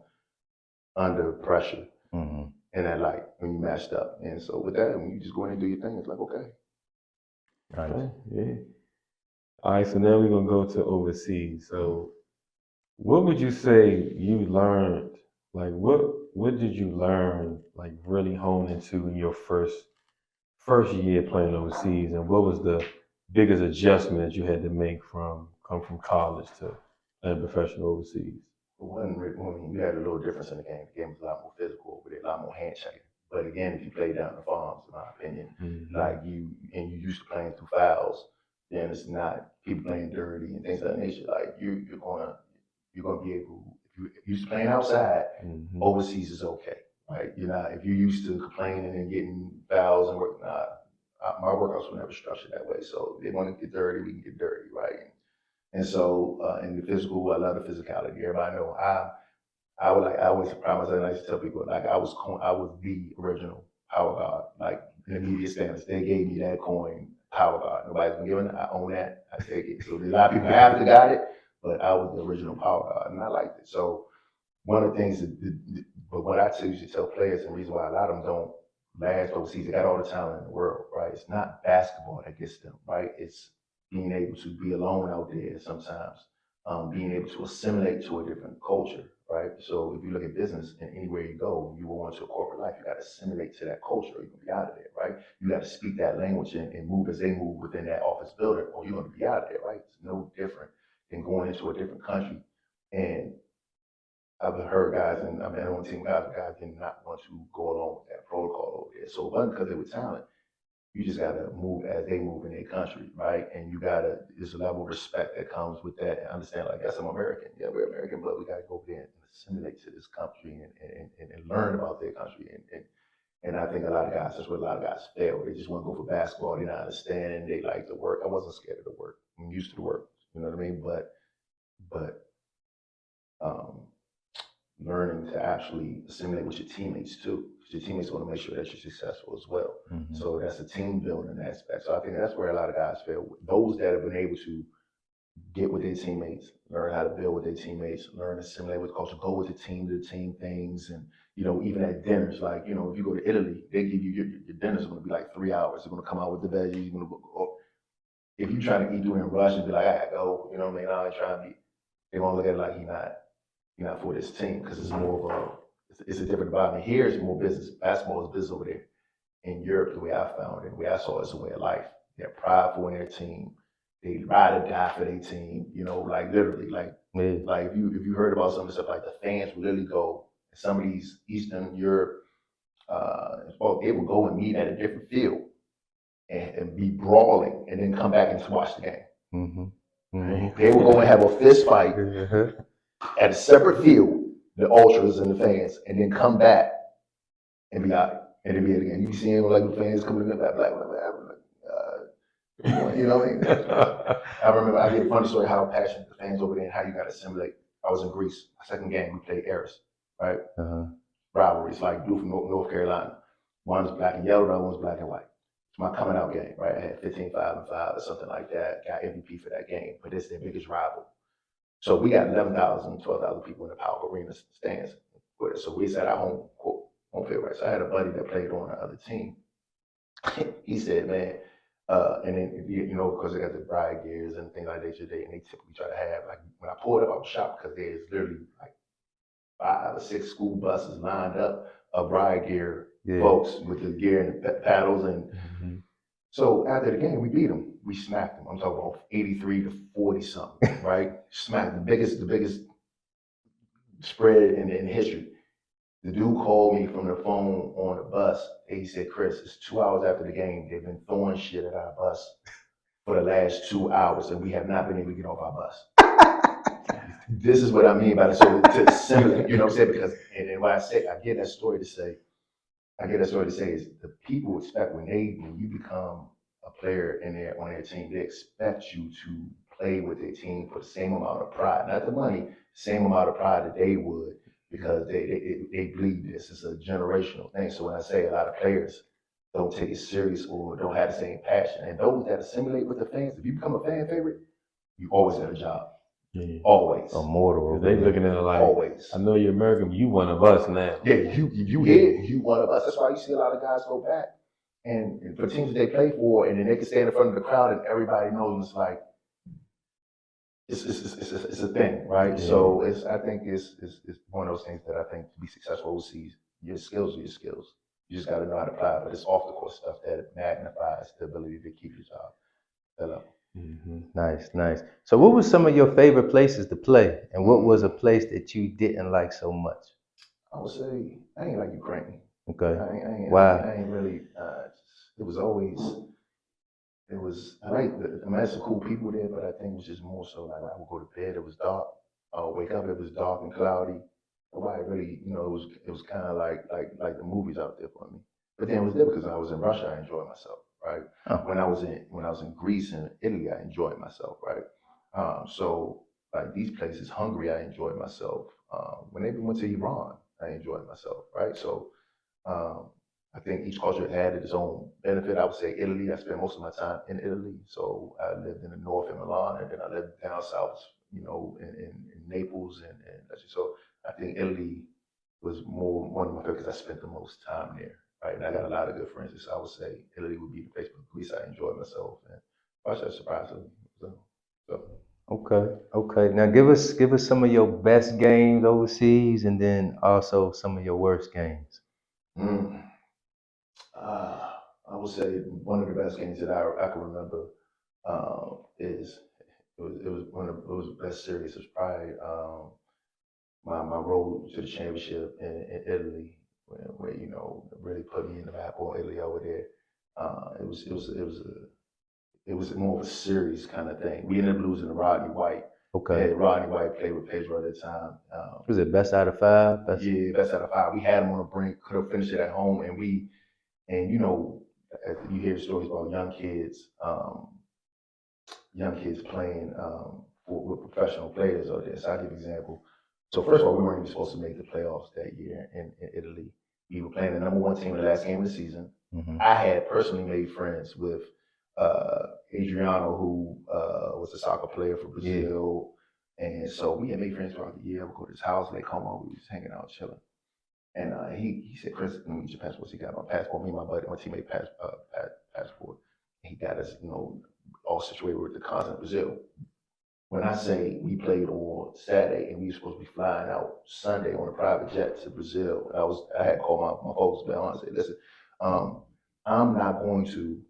under pressure, and that like when you matched up. And so with that, when you just go in and do your thing, it's like okay. Right. Yeah. All right. So now we're gonna go to overseas. So, what would you say you learned? Like, what did you learn? Like, really hone into in your first year playing overseas, and what was the biggest adjustment that you had to make come from college to playing professional overseas? You had a little difference in the game. The game was a lot more physical over there, a lot more handshaking. But again, if you play down the farms, in my opinion, like you used to playing through fouls, then it's not people playing dirty and things of that nature. Like you're gonna be able, if you're used to playing outside, overseas is okay. Right? You're not, if you're used to complaining and getting fouls and work, my workouts were never structured that way. So they want to get dirty, we can get dirty, right? And so in the physical, I love the physicality. Everybody know I always pride myself, and I used to tell people like I was the original power guard. Like in the media standards, they gave me that coin, power guard. Nobody's been giving it. I own that. I take it. So there's a lot of people after got it, but I was the original power guard, and I liked it. So one of the things but what I usually tell players, and the reason why a lot of them don't last overseas, they got all the talent in the world, right? It's not basketball that gets them, right? It's being able to be alone out there sometimes, being able to assimilate to a different culture, right? So if you look at business and anywhere you go, you go into a corporate life, you got to assimilate to that culture or you're going to be out of there, right? You got to speak that language and move as they move within that office building or you're going to be out of there, right? It's no different than going into a different country. And I've heard guys, and I've been on team guys did not want to go along with that protocol over there. So it wasn't because they were talent. You just gotta move as they move in their country, right? And there's a level of respect that comes with that and understand, like, yes, I'm American. Yeah, we're American, but we gotta go there and assimilate to this country and learn about their country. And I think that's where a lot of guys fail. They just want to go for basketball. They're not understanding. They like the work. I wasn't scared of the work. I'm used to the work. You know what I mean? But learning to actually assimilate with your teammates too. Because your teammates want to make sure that you're successful as well. Mm-hmm. So that's a team building aspect. So I think that's where a lot of guys fail. Those that have been able to get with their teammates, learn how to build with their teammates, learn to assimilate with culture, go with the team things. And, even at dinners, like, if you go to Italy, they give you your dinner's going to be like 3 hours. They're going to come out with the veggies. You're going to go. If you try to eat during rush and be like, I gotta go, you know what I mean? I ain't trying to be, they're going to look at it like you're not for this team because it's more of it's a different environment. Here it's more business. Basketball is business over there. In Europe, the way I found it, the way I saw it, is a way of life. They're prideful in their team. They ride or die for their team. Like literally, like if you heard about some of the stuff, like the fans would literally go. Some of these Eastern Europe, they would go and meet at a different field and be brawling, and then come back and watch the game. Mm-hmm. Mm-hmm. They would go and have a fist fight at a separate field, the ultras and the fans, and then come back and be out. And then be it again. You see him like the fans coming in the back, you know what I mean? I remember, I get a funny story how passionate the fans over there and how you got to assimilate. I was in Greece, my second game, we played Eris, right? Rivalries, like blue from North Carolina. One's black and yellow, the other one's black and white. It's my coming out game, right? I had 15, 5, and 5 or something like that. Got MVP for that game, but it's their biggest rival. So we got 11,000, 12,000 people in the Power Arena stands. So we sat at home field, right? So I had a buddy that played on the other team. He said, man, and then, because they got the bride gears and things like that today, and they typically try to have, like, when I pulled up, I was shocked because there's literally like 5 or 6 school buses lined up of bride gear folks with the gear and the paddles. And so after the game, we beat them. We smacked them. I'm talking about 83 to 40 something, right? Smacked the biggest spread in history. The dude called me from the phone on the bus. And he said, Chris, it's 2 hours after the game. They've been throwing shit at our bus for the last 2 hours, and we have not been able to get off our bus. This is what I mean by the story, to assimilate, you know what I'm saying? Because, and when I get that story to say is the people expect when you become a player on their team, they expect you to play with their team for the same amount of pride, not the money, same amount of pride that they would, because they believe this. It's a generational thing. So when I say a lot of players don't take it serious or don't have the same passion, and those that assimilate with the fans, if you become a fan favorite, you always have a job. Yeah. Always. Immortal. They looking at it like, always. I know you're American, but you one of us now. Yeah, you one of us. That's why you see a lot of guys go back and for teams that they play for, and then they can stand in front of the crowd and everybody knows it's like it's a thing, right? Yeah. So I think it's one of those things that I think to be successful overseas, your skills are your skills. You just got to know how to apply it, but it's off the court stuff that magnifies the ability to keep your job. Hello. Mm-hmm. Nice. So what was some of your favorite places to play, and what was a place that you didn't like so much? I would say I ain't like Ukraine. Okay. Why? I ain't really. I met some cool people there, but I think it was just more so like I would go to bed, it was dark. I would wake up, it was dark and cloudy. Nobody really, it was kind of like the movies out there for me. But then it was there because I was in Russia, I enjoyed myself, right? Oh. When I was in Greece and Italy, I enjoyed myself, right? So like these places, Hungary, I enjoyed myself. When they went to Iran, I enjoyed myself, right? So I think each culture had its own benefit. I would say Italy, I spent most of my time in Italy. So I lived in the north in Milan, and then I lived down south, in Naples. And so I think Italy was one of my favorites because I spent the most time there, right? And I got a lot of good friends. So I would say Italy would be the place, but Greece, I enjoyed myself. And Russia surprised me. So. Okay. Now give us some of your best games overseas, and then also some of your worst games. I would say one of the best games that I can remember is it was the best series. It was probably my road to the championship in Italy, where really put me in the map on Italy over there. It was more of a series kind of thing. We ended up losing to Rodney White. Okay. Rodney White played with Pedro at the time. Was it best out of 5? Yeah, best out of 5. We had him on the brink, could have finished it at home, and you hear stories about young kids playing with professional players over there. So I'll give you an example. So first of all, we weren't even supposed to make the playoffs that year in Italy. We were playing the number one team in the last game of the season. I had personally made friends with Adriano, who was a soccer player for Brazil. And so we had made friends throughout the year. We go to his house, they come over, we was hanging out, chilling. And he said, Chris, let me get your passport. So he got my passport, me and my buddy, my teammate passport. He got us, all situated with the continent of Brazil. When I say we played on Saturday and we were supposed to be flying out Sunday on a private jet to Brazil, I had called my folks down and said, listen, I'm not going to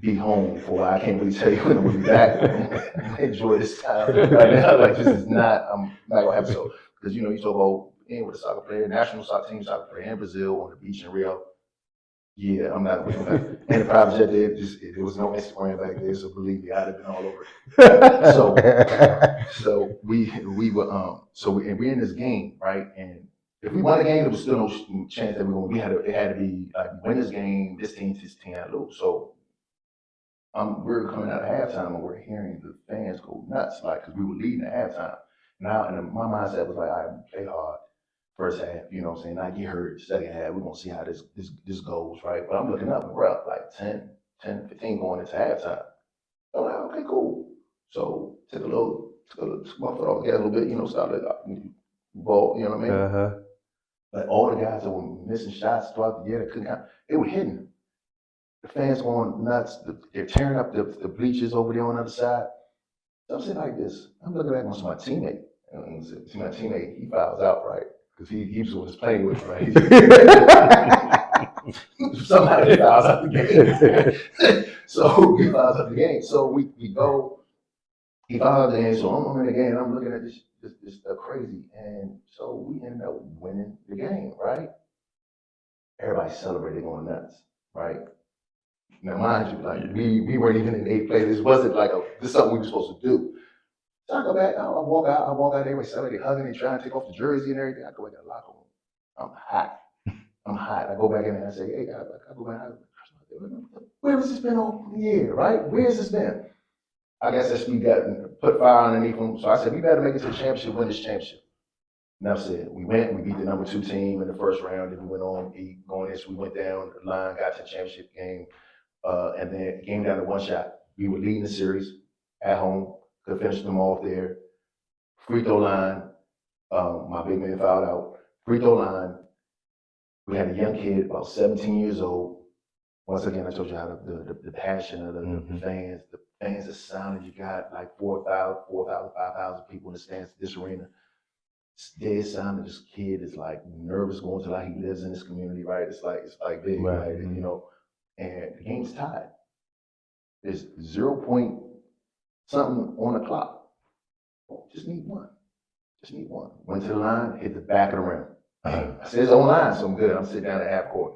be home for a while. I can't really tell you when I'm gonna be back. Enjoy this time right now. Like this is not, I'm not gonna have so because you talk about being with a soccer player, national soccer team soccer player in Brazil on the beach in Rio. Yeah, I'm not. And the private jet there was no Instagram back there, so believe me, I'd have been all over it. So we were and we're in this game, right? And if we won the game, there was still no chance that we were gonna. It had to be like win this game. This team had to lose. So we're coming out of halftime and we're hearing the fans go nuts, like because we were leading at halftime. Now, and my mindset was like, all right, we play hard first half, you know what I'm saying? I get hurt second half. We're gonna see how this goes, right? But I'm looking up and we're up like 10, 15 going into halftime. I'm like, okay, cool. So took my foot off the gas a little bit, started ball, you know what I mean? But all the guys that were missing shots throughout the year that couldn't count, they were hitting. The fans going nuts. They're tearing up the bleachers over there on the other side. So I'm sitting like this. I'm looking at my teammate. And see my teammate, he fouls out, right? Because he was the one that's playing with, right? Somebody fouls out the game. So he fouls out the game. So we go. He fouls out the game. So I'm in the game. I'm looking at this stuff crazy. And so we ended up winning the game, right? Everybody celebrated going nuts, right? Now, mind you, like we weren't even in the eighth place. This wasn't like this is something we were supposed to do. So I go back, I walk out there, everybody hugging, they trying to take off the jersey and everything. I go back to the locker room. I'm hot. I go back in there and I say, hey guys, I go back, where has this been all year, right? Where has this been? I guess that's we got put fire underneath them. So I said, we better make it to the championship, win this championship. Enough said. We beat the number 2 team in the first round, then we went on, going in, so we went down the line, got to the championship game. And then it came down to one shot. We were leading the series at home, could finish them off there. Free throw line, my big man fouled out. Free throw line, we had a young kid, about 17 years old. Once again, I told you how the passion of the fans. The fans are sounding. You got like 4,000, 5,000 people in the stands. This arena, it's dead sounding. This kid is like nervous going to like he lives in this community, right? It's like big, right? And the game's tied. There's 0 point something on the clock. Just need one. Went to the line, hit the back of the rim. I said it's on line, so I'm good. I'm sitting down at half court.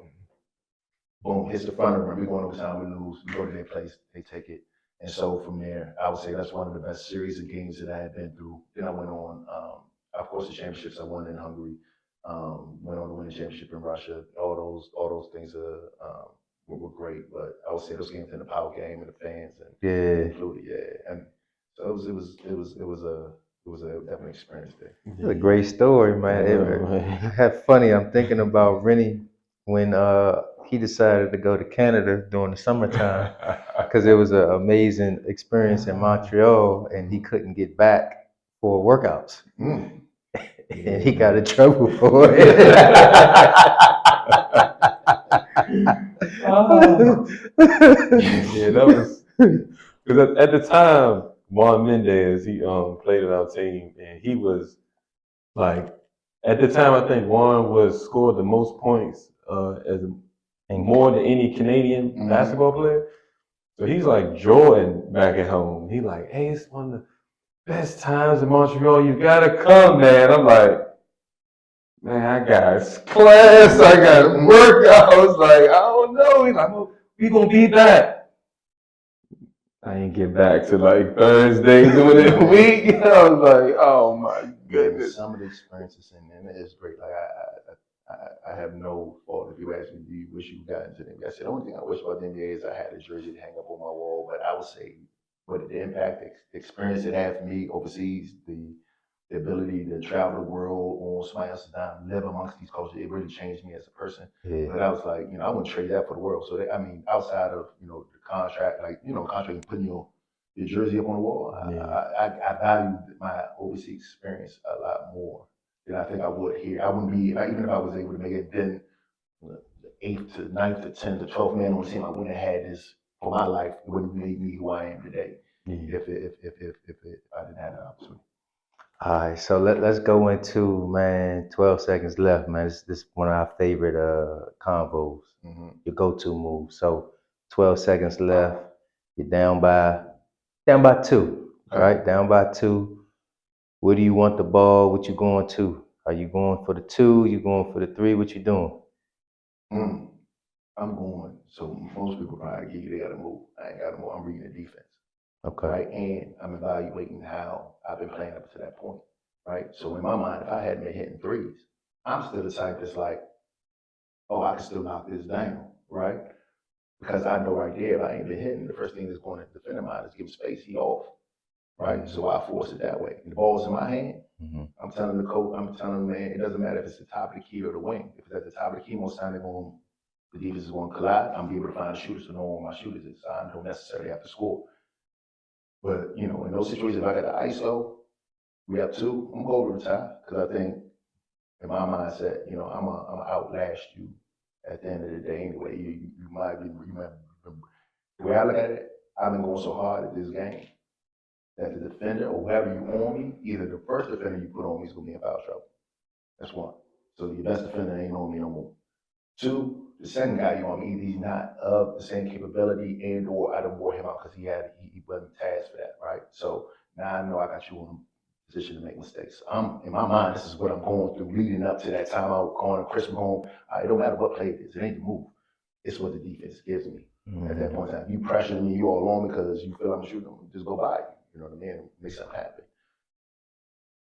Boom, hits the front of the rim. We go in overtime, we lose. We go to their place, they take it. And so from there, I would say that's one of the best series of games that I had been through. Then I went on, of course, the championships I won in Hungary. Went on to win the championship in Russia. All those things were great, but I would say those games in the power game and the fans and included, and so it was a definite experience there. It's a great story, man. Funny, I'm thinking about Rennie when he decided to go to Canada during the summertime because it was an amazing experience in Montreal, and he couldn't get back for workouts, and he got in trouble for it. Yeah, that was because at the time, Juan Mendez, he played on our team, and he was like, at the time, I think Juan scored the most points more than any Canadian basketball player. So he's like Jordan back at home. He like, hey, it's one of the best times in Montreal. You gotta come, man. I'm like, man, I got class, I got work. I was like, I don't know. He's like, well, we gonna be back. I ain't get back to like Thursday during the week. I was like, oh my goodness. Some of the experiences and it is great. Like I have no fault if you ask me, do you wish you got into the NBA? I said the only thing I wish about the NBA is I had a jersey to hang up on my wall. But I would say, what the impact, the experience it had for me overseas, the the ability to travel the world on somebody else's dime, live amongst these cultures, it really changed me as a person. Yeah. But I was like, I wouldn't trade that for the world. So outside of the contract, contract and putting your jersey up on the wall, I value my overseas experience a lot more than I think I would here. I wouldn't be even if I was able to make it then the eighth to ninth to 10th to 12th man on the team. I wouldn't have had this for my life. It wouldn't have made me who I am today if I didn't have that opportunity. All right, so let's go into, man, 12 seconds left, man. This is one of our favorite convos, your go-to move. So 12 seconds left, you're down by two, right? Down by two. Where do you want the ball? What you going to? Are you going for the 2? You going for the 3? What you doing? I'm going. So most people probably give you they gotta move. I ain't gotta move. I'm reading the defense. Okay. Right. And I'm evaluating how I've been playing up to that point. Right. So in my mind, if I hadn't been hitting threes, I'm still the type that's like, oh, I can still knock this down. Right. Because I know right there, if I ain't been hitting, the first thing that's going to defend mine is give space, he off. Right. So I force it that way. And the ball's in my hand. I'm telling the coach, I'm telling the man, it doesn't matter if it's the top of the key or the wing. If it's at the top of the key, most time the defense is going to collide. I'm be able to find a shooter, so know where my shooters is. So I don't necessarily have to score. But, in those situations, if I got the ISO, we have 2, I'm going to go to the tie. Because I think, in my mindset, I'm going to outlast you at the end of the day anyway. You might be, the way I look at it, I've been going so hard at this game that the defender or whoever you on me, either the first defender you put on me is going to be in foul trouble. That's one. So your best defender ain't on me no more. 2, the second guy you on me, either he's not of the same capability and or I done wore him out because he wasn't tasked for that, right? So now I know I got you in a position to make mistakes. In my mind, this is what I'm going through leading up to that timeout, corner, Chris Mahone. It don't matter what play it is. It ain't the move. It's what the defense gives me. At that point in time, you pressure me, you all on me because you feel I'm shooting them. Just go by you. You know what I mean? Make something happen.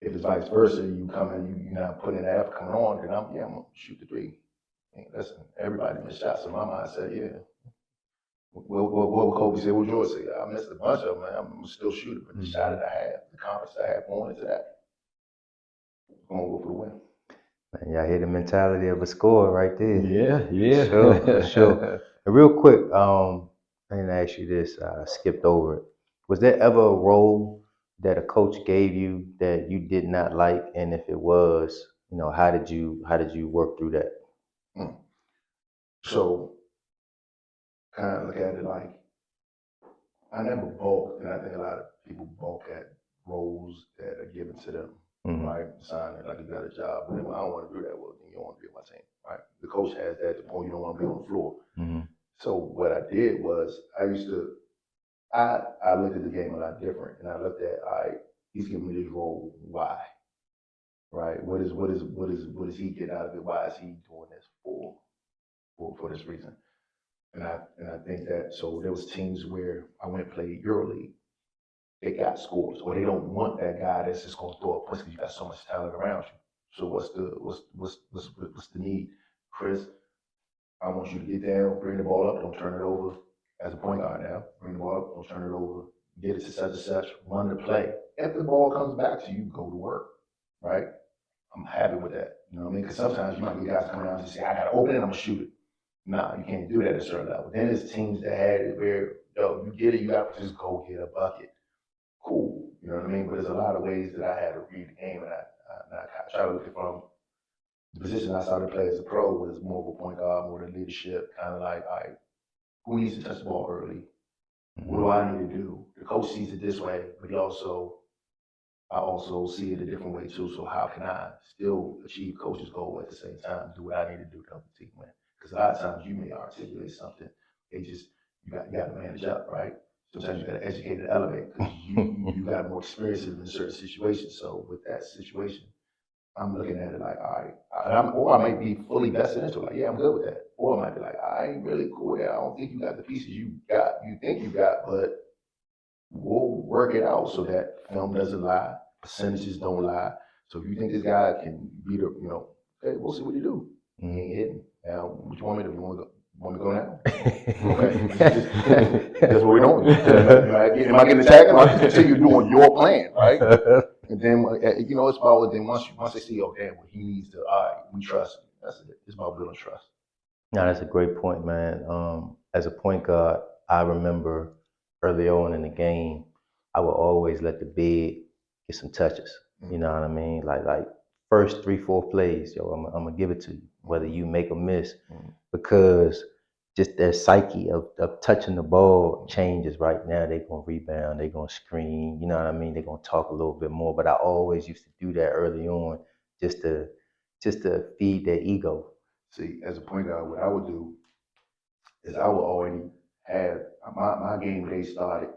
If it's vice versa, you come in, you're not putting that effort coming on, then I'm gonna shoot the 3. Listen, everybody missed shots. So my mind said, yeah. What would Kobe say? What would George say? I missed a bunch of them, man. I'm still shooting, but the shot that I have, the confidence I have going into that, I'm gonna go for the win. Man, y'all hear the mentality of a scorer right there. Yeah. For sure. And real quick, I didn't ask you this. I skipped over it. Was there ever a role that a coach gave you that you did not like, and if it was, how did you work through that? So, kind of look at it like I never balked, and I think a lot of people balk at roles that are given to them. Right, sign it like you got a job, but I don't want to do that. Well, then you don't want to be on my team, right? The coach has that to the point you don't want to be on the floor. So what I did was I looked at the game a lot different, and I looked at, all right, he's giving me this role, why? Right? What is he getting out of it? Why is he doing this for this reason? And I think that so there was teams where I went and played EuroLeague. They got scores, or they don't want that guy that's just going to throw up points because you got so much talent around you. So what's the need, Chris? I want you to get down, bring the ball up, don't turn it over. As a point guard now, bring the ball up, don't turn it over. Get it to such and such, run the play. If the ball comes back to you, go to work, right? I'm happy with that. You know what I mean? Because sometimes you might get guys coming out and say, I got to open it, I'm going to shoot it. Nah, you can't do that at a certain level. Then there's teams that had it where, you get it, you got to just go get a bucket. Cool, you know what I mean? But there's a lot of ways that I had to read the game, and I try to look at from the position I started to play as a pro was more of a point guard, more than leadership, kind of like, all right, who needs to touch the ball early? What do I need to do? The coach sees it this way, but I also see it a different way too. So how can I still achieve coach's goal at the same time, do what I need to do to help the team win? Because a lot of times you may articulate something, you got to manage up, right? Sometimes you got to educate and elevate because you got more experience in certain situations. So with that situation, I'm looking at it like, all right, or I might be fully vested into it. Like, yeah, I'm good with that. Or I might be like, I ain't really cool with that. I don't think you got the pieces you think you got, but we'll work it out so that film doesn't lie, percentages don't lie. So if you think this guy can be the, okay, we'll see what he do. He ain't hitting. Now, what you want me to do? You want me to go now? Okay. That's what we're doing. Am I getting attacked? Or I just continue doing your plan, right? And then it's about then once they see, oh damn, well, he needs to, all right, we trust him. That's it. It's about building trust. No, that's a great point, man. As a point guard, I remember early on in the game, I would always let the big get some touches. You know what I mean? Like first 3, 4 plays, yo, I'm gonna give it to you, whether you make or miss, because just their psyche of touching the ball changes. Right now, they're gonna rebound, they're gonna screen. You know what I mean? They're gonna talk a little bit more. But I always used to do that early on, just to feed their ego. See, as a point guard, what I would do is I would already have my game day started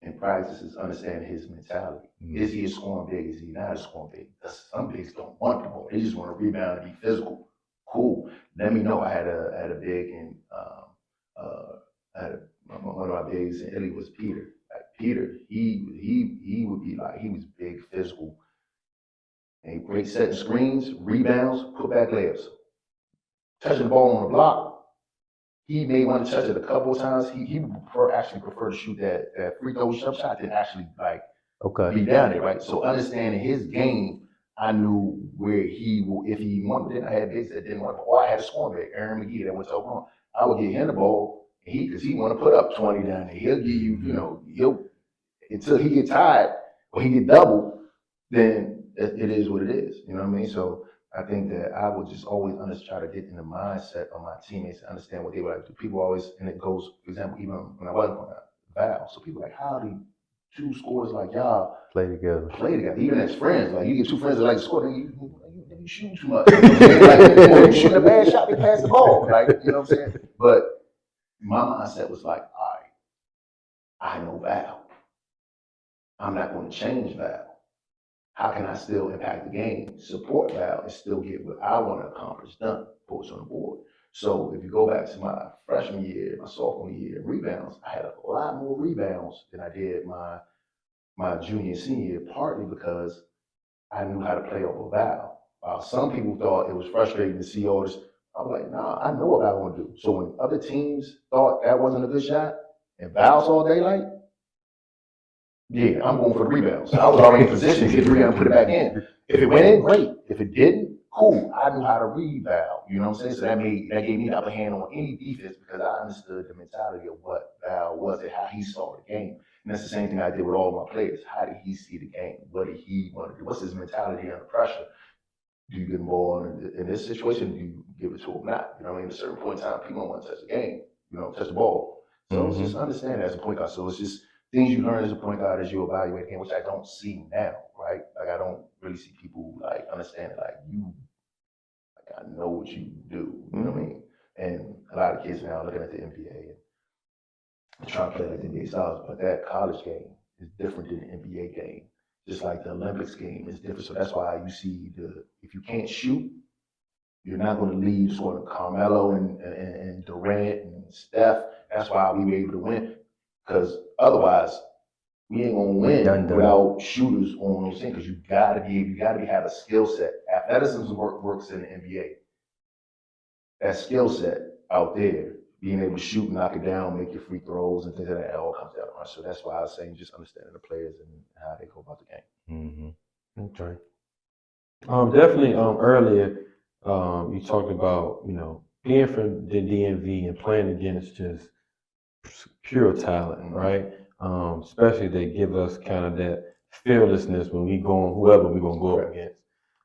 in practice is understanding his mentality. Is he a scoring big? Is he not a scoring big? Some bigs don't want the ball. They just want to rebound and be physical. Cool. Let me know. I had a big and one of my bigs in Italy was Peter. Like Peter, he would be like, he was big, physical, and great setting screens, rebounds, put back layups. Touching the ball on the block, he may want to touch it a couple of times. He would actually prefer to shoot that free throw jump shot than actually like be down there, right? So understanding his game, I knew where he will, if he wanted it. I had bigs that didn't want it, or I had a scoring big, Aaron McGee, that went to Oklahoma. I would get him the ball, because he want to put up 20 down there. He'll give you, he'll until he get tired or he get doubled, then it is what it is. You know what I mean? So I think that I would just always try to get in the mindset of my teammates to understand what they would like to do. People always, and it goes, for example, even when I wasn't going to Val, so people like, how do two scorers like y'all Play together. Even as friends, like you get two friends that like to score, then you shooting too much. You know what I'm saying? Like, or you shooting a bad shot, they pass the ball. Like, you know what I'm saying? But my mindset was like, all right, I know Val. I'm not going to change Val. How can I still impact the game, support Val, and still get what I want to accomplish done, points on the board? So if you go back to my freshman year, my sophomore year, rebounds, I had a lot more rebounds than I did my junior and senior year, partly because I knew how to play off of Val. Some people thought it was frustrating to see all this. I was like, nah, I know what Val want to do. So when other teams thought that wasn't a good shot, and Val saw daylight, yeah, I'm going for the rebound. So I was already in position to get the rebound and put it back in. If it went in, great. If it didn't, cool. I knew how to rebound. You know what I'm saying? So that gave me the upper hand on any defense because I understood the mentality of what Val was and how he saw the game. And that's the same thing I did with all my players. How did he see the game? What did he want to do? What's his mentality under pressure? Do you get involved in this situation? Do you give it to him not? You know what I mean? At a certain point in time, people don't want to touch the game, touch the ball. So it's just understanding as a point guard. So it's just things you learn as a point guard as you evaluate the game, which I don't see now, right? Like I don't really see people like understand it. Like I know what you do. You know what I mean? And a lot of kids now are looking at the NBA and trying to play like the NBA styles, but that college game is different than the NBA game. Just like the Olympics game is different. So that's why you see if you can't shoot, you're not going to lead sort of Carmelo and Durant and Steph. That's why we were able to win. Because otherwise, we ain't gonna win without shooters on those things. Because you gotta have a skill set. Athleticism works in the NBA. That skill set out there, being able to shoot, and knock it down, make your free throws and things like that, it all comes down to us. So that's why I was saying just understanding the players and how they go about the game. Okay. Definitely. Earlier, you talked about being from the DMV and playing against just pure talent, right? Especially they give us kind of that fearlessness when we go on whoever we're gonna go up against.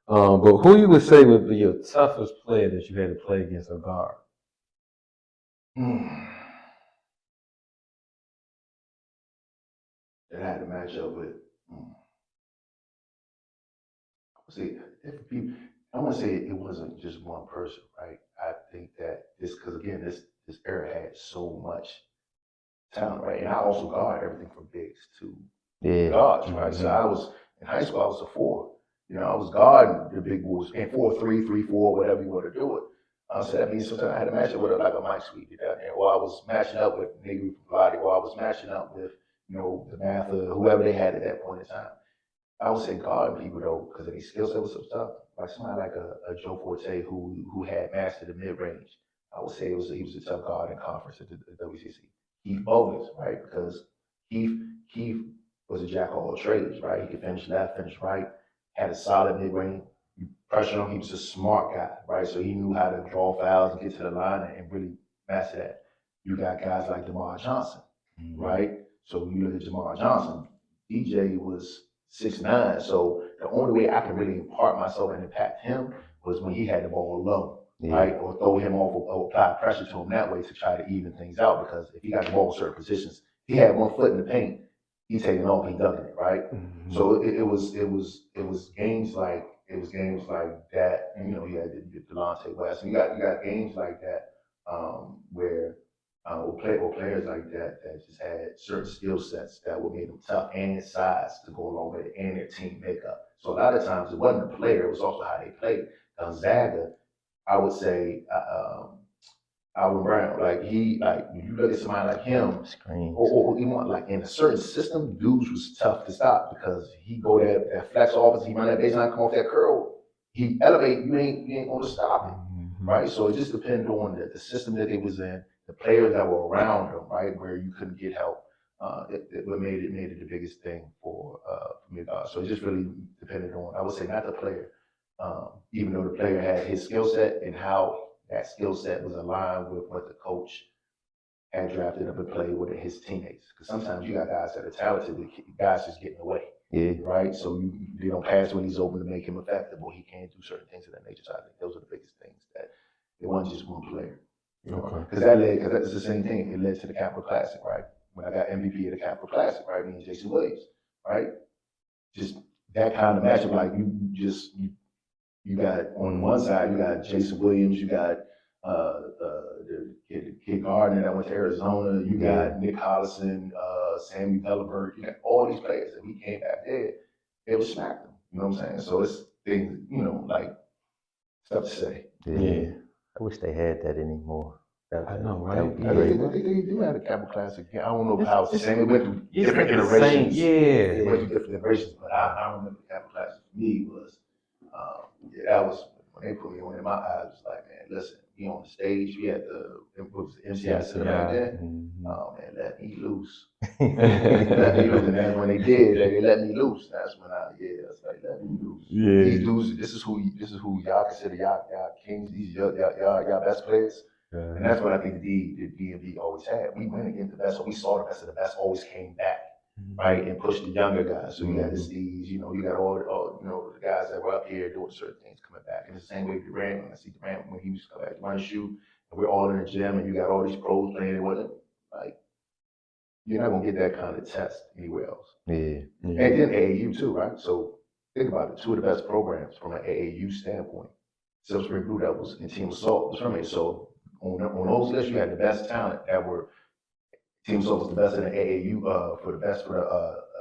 But who you would say would be your toughest player that you had to play against a guard? That I had to match up with. See, different people. I want to say it wasn't just one person, right? I think that because again, this era had so much talent, right? And I also guard everything from bigs to guards, right? So I was in high school, I was a 4. I was guarding the big boys, and 4-3, 3-4, whatever you want to do it. So that means sometimes I had to match up with like a Mike Sweet down there, or I was matching up with Nigga Body, or I was matching up with the math or whoever they had at that point in time. I would say guarding people though, because of their skill set was some stuff. Like somebody like a Joe Forte who had mastered the mid range. I would say he was a tough guard in conference at the WCC. Keith Bowles, right? Because Keith was a jack of all trades, right? He could finish left, finish right, had a solid mid-range. You pressure him, he was a smart guy, right? So he knew how to draw fouls and get to the line and really master that. You got guys like DeMar Johnson, right? So when you look at DeMar Johnson, DJ was 6'9", so the only way I could really impart myself and impact him was when he had the ball low, right? Or throw him off or apply pressure to him that way to try to even things out, because if he got the ball in certain positions, if he had 1 foot in the paint, he's taking off, he dunking it, right? So it was games like that, and you know, you had Delonte West, and you got games like that where or players like that that just had certain skill sets that would make them tough, and size to go along with it, and their team makeup. So a lot of times it wasn't the player; it was also how they played. Gonzaga, I would say, Alvin Brown, like when you look at somebody like him, or even like in a certain system, dudes was tough to stop because he go that flex offense, he run that baseline, come off that curl, he elevate, you ain't gonna stop it, right? So it just depended on the system that they was in, the players that were around them, right, where you couldn't get help. It made it the biggest thing for me. So it just really depended on, I would say, not the player, even though the player had his skill set and how that skill set was aligned with what the coach had drafted up and played with his teammates. Because sometimes you got guys that are talented, the guys just getting away. Right? So they don't pass when he's open to make him effective, or he can't do certain things of that nature. So I think those are the biggest things, that it wasn't just one player. Because that's the same thing. It led to the Capital Classic, right? When I got MVP of the Capital Classic, right? Me and Jason Williams, right? Just that kind of matchup, like you got on one side, you got Jason Williams, you got the kid Gardner that went to Arizona, you got Nick Hollison, Sammy Delabert, you got all these players that we came back there, it was smacked them. You know what I'm saying? So it's things, you know, like stuff to say. Yeah. I wish they had that anymore. I know, right? That would be great. They do have a Capital Classic. I don't know how it's the same. It went through different iterations. It went through different iterations, but I remember the Capital Classic for me was, that was when they put me on in my eyes. It was like, man, listen, you on the stage, we had the MCI Center right there. Oh man, let me loose. Let me loose. And then when they did, they let me loose. That's when I was like, let me loose. These dudes, this is who y'all consider y'all kings. These y'all best players. And that's what I think the DMV always had. We went against the best, so we saw the best of the best always came back, right, and pushed the younger guys. So you got the Steves, you know, you got all you know, the guys that were up here doing certain things coming back. And it's the same way with Durant. When I see Durant when he used to come back to run shoot, and we're all in the gym, and you got all these pros playing. It wasn't like, you're not gonna get that kind of test anywhere else. And then AAU too, right? So think about it. 2 of the best programs from an AAU standpoint. Silver Spring Blue Devils and Team Assault was from it. So on those lists, you had the best talent that were. Team Assault was the best in the AAU for the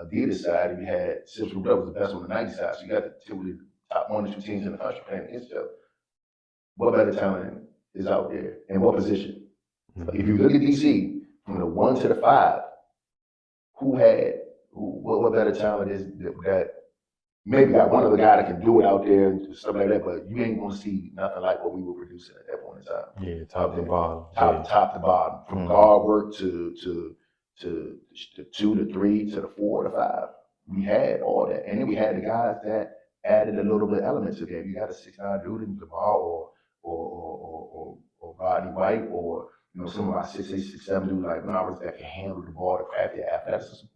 Adidas side, and you had Silver Spring Blue was the best on the 90 side. So you got the 2 of the top 1 or 2 teams in the country playing against each other. What better talent is out there, and what position? If you look at DC from the 1 to the 5, what better talent is that? Maybe got one other guy that can do it out there and stuff like that, but you ain't gonna see nothing like what we were producing at that point in time. Yeah, top to bottom. Top to bottom, from guard work to 2 to 3 to the 4 to 5. We had all that, and then we had the guys that added a little bit element to the game. You got a 6'9" dude in Lamar or Rodney White, or you know, some of our 6'8", 6'7" dudes like Norris that can handle the ball, the craft, the athleticism.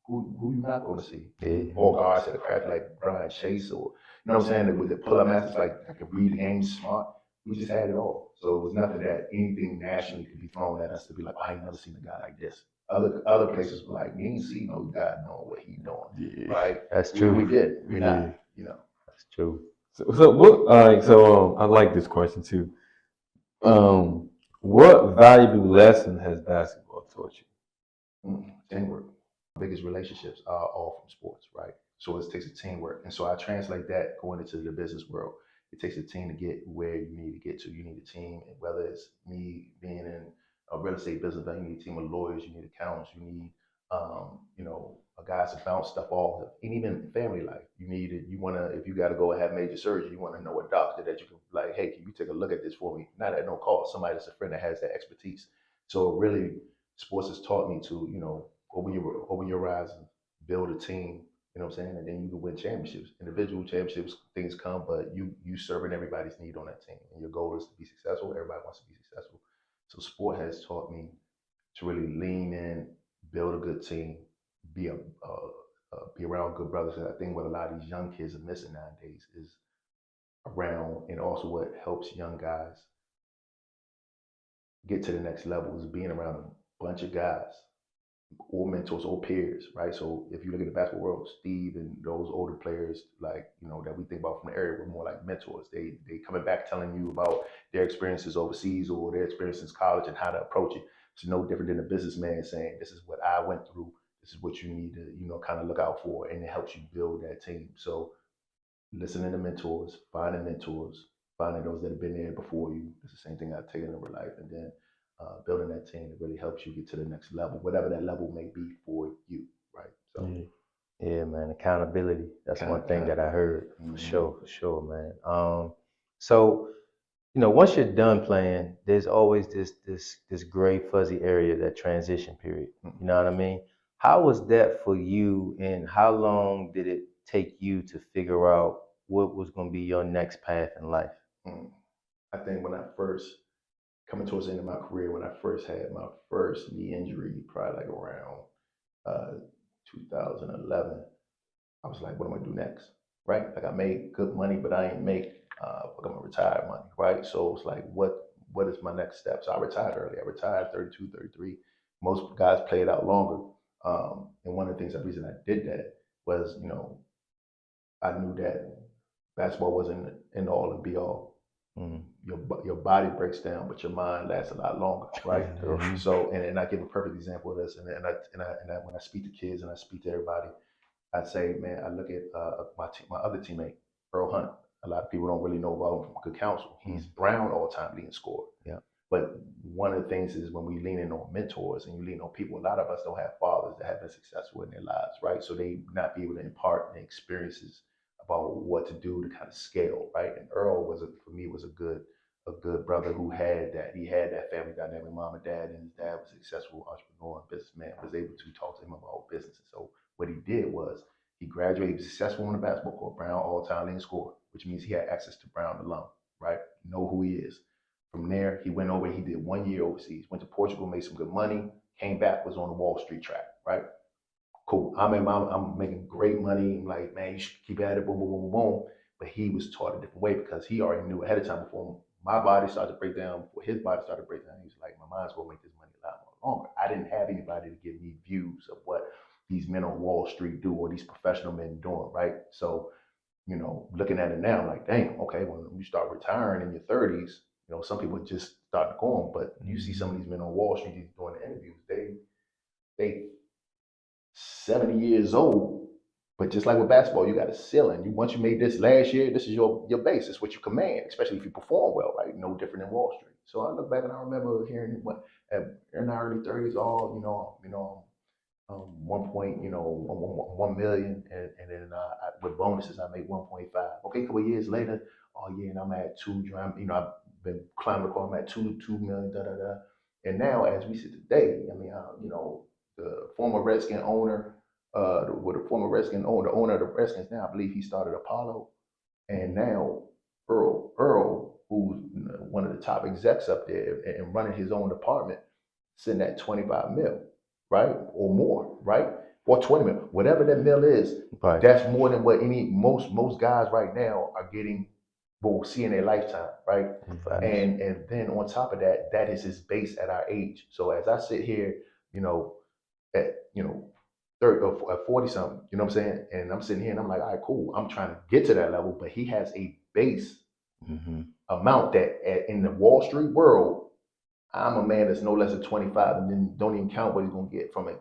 Who you not going to see? Or guards that are crafty like Brian Chase, or you know what I'm saying, with the pull-up masters like I can read the game smart. We just had it all, so it was nothing that anything nationally could be thrown at us to be like, I ain't never seen a guy like this. Other places were like, we ain't seen no guy knowing what he doing, right? That's true. We did. We're not, you know. That's true. So what? I like this question too. What valuable lesson has basketball taught you? Teamwork. Biggest relationships are all from sports, right? So it takes a teamwork. And so I translate that going into the business world. It takes a team to get where you need to get to. You need a team, and whether it's me being in a real estate business, you need a team of lawyers, you need accountants, you need, you know, guys to bounce stuff off, and even family life. You want to, if you got to go and have major surgery, you want to know a doctor that you can, like, hey, can you take a look at this for me? Not at no cost, somebody that's a friend that has that expertise. So really, sports has taught me to, you know, over your horizon, build a team, you know what I'm saying? And then you can win championships. Individual championships, things come, but you serving everybody's need on that team. And your goal is to be successful. Everybody wants to be successful. So sport has taught me to really lean in, build a good team, be around good brothers. And I think what a lot of these young kids are missing nowadays is around, and also what helps young guys get to the next level is being around a bunch of guys or mentors or peers, right? So if you look at the basketball world, Steve and those older players, like, that we think about from the area, were more like mentors. They coming back telling you about their experiences overseas or their experiences in college and how to approach it. It's no different than a businessman saying, "This is what I went through. This is what you need to, kind of look out for," and it helps you build that team. So listening to mentors, finding those that have been there before you. It's the same thing I've taken over life, and then building that team that really helps you get to the next level, whatever that level may be for you, right? So, yeah, man, accountability. That's one thing that I heard for sure, man. So once you're done playing, there's always this gray fuzzy area, that transition period. You know what I mean? How was that for you, and how long did it take you to figure out what was going to be your next path in life? I think when I first coming towards the end of my career, when I first had my first knee injury, probably like around 2011, I was like, what am I gonna do next? Right? Like I made good money, but I ain't make I'm gonna retire money, right? So it's like, what is my next step? So I retired early. I retired 32, 33. Most guys play it out longer. And one of the things, the reason I did that was, I knew that basketball wasn't an all and be all. Your body breaks down, but your mind lasts a lot longer, right? So, and I give a perfect example of this, and when I speak to kids and I speak to everybody, I say, man, I look at my other teammate, Earl Hunt. A lot of people don't really know about him from Good Counsel. He's Brown all-time leading scorer. Yeah. But one of the things is when we lean in on mentors and you lean on people, a lot of us don't have fathers that have been successful in their lives, right? So they not be able to impart the experiences about what to do to kind of scale, right? And Earl for me was a good brother who had that. He had that family dynamic, mom and dad, and his dad was a successful entrepreneur and businessman, was able to talk to him about business. And so what he did was he graduated, he was successful on the basketball court, Brown all-time leading scorer, which means he had access to Brown alum, right? Know who he is. From there, he went over, he did 1 year overseas, went to Portugal, made some good money, came back, was on the Wall Street track, right? Cool. I'm making great money. I'm like, man, you should keep at it, boom, boom, boom, boom, boom. But he was taught a different way because he already knew ahead of time before my body started to break down, before his body started to break down. He was like, my mind's gonna make this money a lot more longer. I didn't have anybody to give me views of what these men on Wall Street do or these professional men doing, right? So, looking at it now, like, dang, okay, when you start retiring in your 30s, some people just start going, but you see some of these men on Wall Street doing the interviews, they 70 years old, but just like with basketball, you got a ceiling. Once you made this last year, this is your base. It's what you command, especially if you perform well, right? No different than Wall Street. So I look back and I remember hearing what in our early 30s, all 1 million, and then with bonuses I made 1.5. Okay, a couple of years later, oh yeah, and I'm at 2. I've been climbing the car. I'm at 2 million, da da da. And now, as we sit today, I mean, the former Redskin owner, the owner of the Redskins now, I believe he started Apollo, and now Earl, who's one of the top execs up there and running his own department, sitting at 25 mil, right, or more, right, or 20 mil, whatever that mil is. Right. That's more than what most guys right now are getting, will see in their lifetime, right? And then on top of that, that is his base at our age. So as I sit here, at 30 or 40 something, you know what I'm saying? And I'm sitting here and I'm like, all right, cool. I'm trying to get to that level, but he has a base amount that in the Wall Street world, I'm a man that's no less than 25, and then don't even count what he's gonna get from an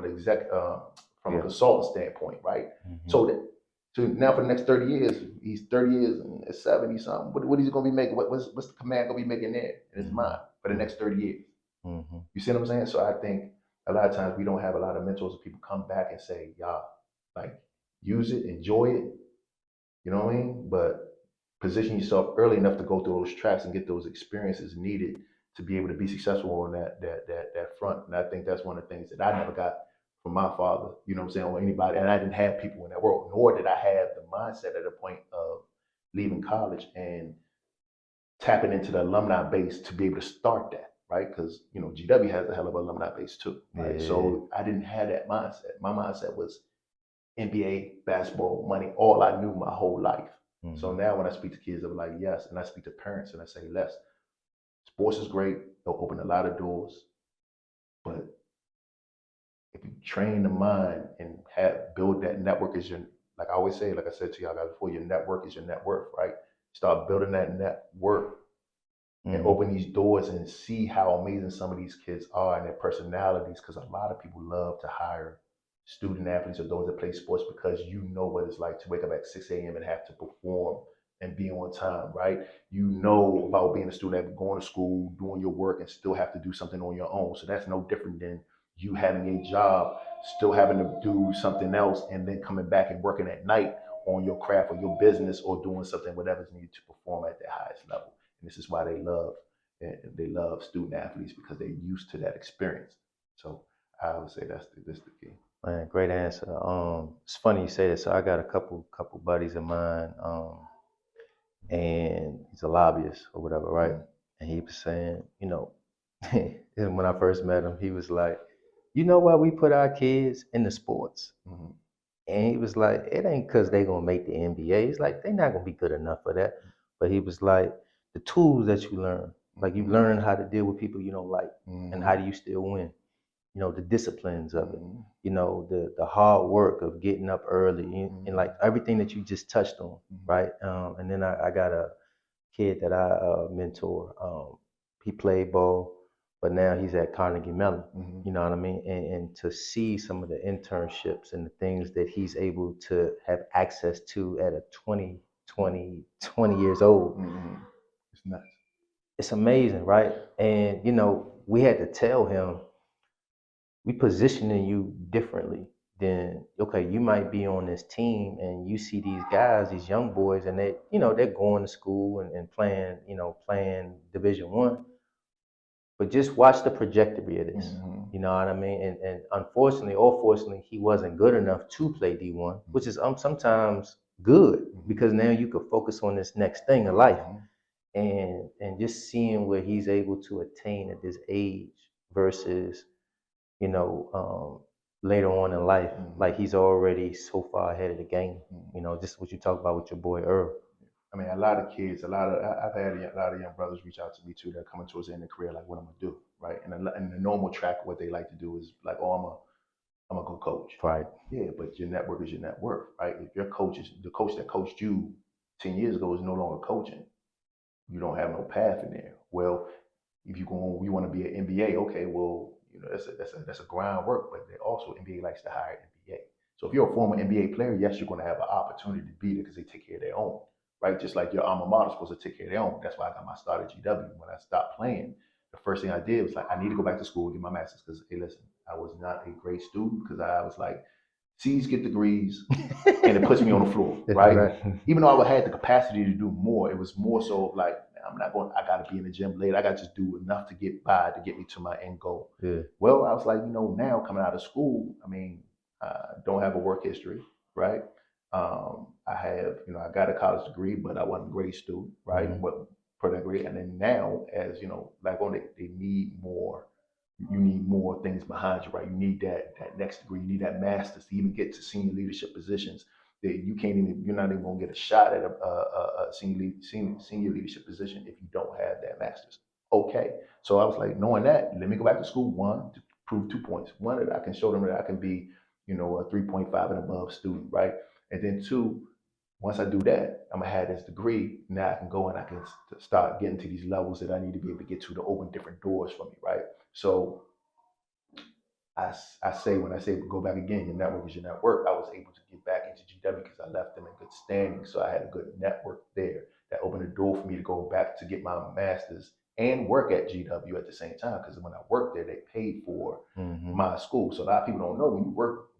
exec, from a consultant standpoint, right? So now for the next 30 years, he's 30 years and 70 something. What is he gonna be making? What's the command gonna be making there in his mind for the next 30 years? You see what I'm saying? So I think a lot of times we don't have a lot of mentors, people come back and say, y'all, like, use it, enjoy it, you know what I mean? But position yourself early enough to go through those tracks and get those experiences needed to be able to be successful on that front. And I think that's one of the things that I never got from my father, you know what I'm saying, or anybody. And I didn't have people in that world, nor did I have the mindset at the point of leaving college and tapping into the alumni base to be able to start that, right? Because GW has a hell of an alumni base too, right? Yeah. So I didn't have that mindset. My mindset was NBA, basketball, money, all I knew my whole life. Mm-hmm. So now when I speak to kids, they're like, yes, and I speak to parents and I say, Les, sports is great. It'll open a lot of doors, but if you train the mind and build that network as your, like I always say, like I said to y'all guys before, your network is your net worth, right? Start building that network and open these doors and see how amazing some of these kids are and their personalities. Because a lot of people love to hire student athletes or those that play sports because you know what it's like to wake up at 6 a.m. and have to perform and be on time, right? You know about being a student athlete, going to school, doing your work, and still have to do something on your own. So that's no different than you having a job, still having to do something else, and then coming back and working at night on your craft or your business or doing something, whatever's needed to perform at the highest level. And this is why they love student athletes because they're used to that experience. So I would say that's the key. Man, great answer. It's funny you say that. So I got a couple buddies of mine, and he's a lobbyist or whatever, right? Mm-hmm. And he was saying, when I first met him, he was like, you know why we put our kids in the sports? Mm-hmm. And he was like, it ain't because they gonna make the NBA. He's like, they're not gonna be good enough for that. But he was like, the tools that you learn, like you learn how to deal with people you don't like, and how do you still win? The disciplines of it, the hard work of getting up early, and like everything that you just touched on, right? And then I got a kid that I mentor. He played ball, but now he's at Carnegie Mellon. You know what I mean? And to see some of the internships and the things that he's able to have access to at a 20 years old. It's nuts. It's amazing, right? And we had to tell him, we positioning you differently than, okay, you might be on this team and you see these guys, these young boys, and they're going to school and playing Division I. But just watch the trajectory of this. You know what I mean? And unfortunately or fortunately, he wasn't good enough to play D1, which is sometimes good because now you could focus on this next thing in life. And just seeing where he's able to attain at this age versus later on in life, like he's already so far ahead of the game. Just what you talk about with your boy Earl. I mean, a lot of kids, I've had a lot of young brothers reach out to me too. They're coming towards the end of their career, like, what I'm gonna do, right? And the normal track, what they like to do is like, oh, I'm gonna go coach. Right. Yeah, but your network is your net worth, right? If your coach is the coach that coached you 10 years ago is no longer coaching, you don't have no path in there. Well, if you want to be an NBA, okay, well, that's a groundwork, but also NBA likes to hire NBA. So if you're a former NBA player, yes, you're going to have an opportunity to be there because they take care of their own, right? Just like your alma mater is supposed to take care of their own. That's why I got my start at GW. When I stopped playing, the first thing I did was like, I need to go back to school and get my master's because, hey, listen, I was not a great student because I was like, C's get degrees, and it puts me on the floor, right? Even though I had the capacity to do more, it was more so like, I got to be in the gym late. I got to just do enough to get by to get me to my end goal. Yeah. Well, I was like, now coming out of school, I mean, don't have a work history, right? I have, I got a college degree, but I wasn't a great student, right? But for that grade, and then now, as like they need more. You need more things behind you, right? You need that next degree. You need that master's to even get to senior leadership positions. That you're not even gonna get a shot at a senior leadership position if you don't have that master's. Okay, so I was like, knowing that, let me go back to school. One, to prove 2 points. One, that I can show them that I can be, a 3.5 and above student, right? And then two, once I do that, I'm gonna have this degree. Now I can go and I can start getting to these levels that I need to be able to get to open different doors for me, right? So I say, when I say go back again, your network is your network. I was able to get back into GW because I left them in good standing. So I had a good network there that opened the door for me to go back to get my master's and work at GW at the same time. Because when I worked there, they paid for my school. So a lot of people don't know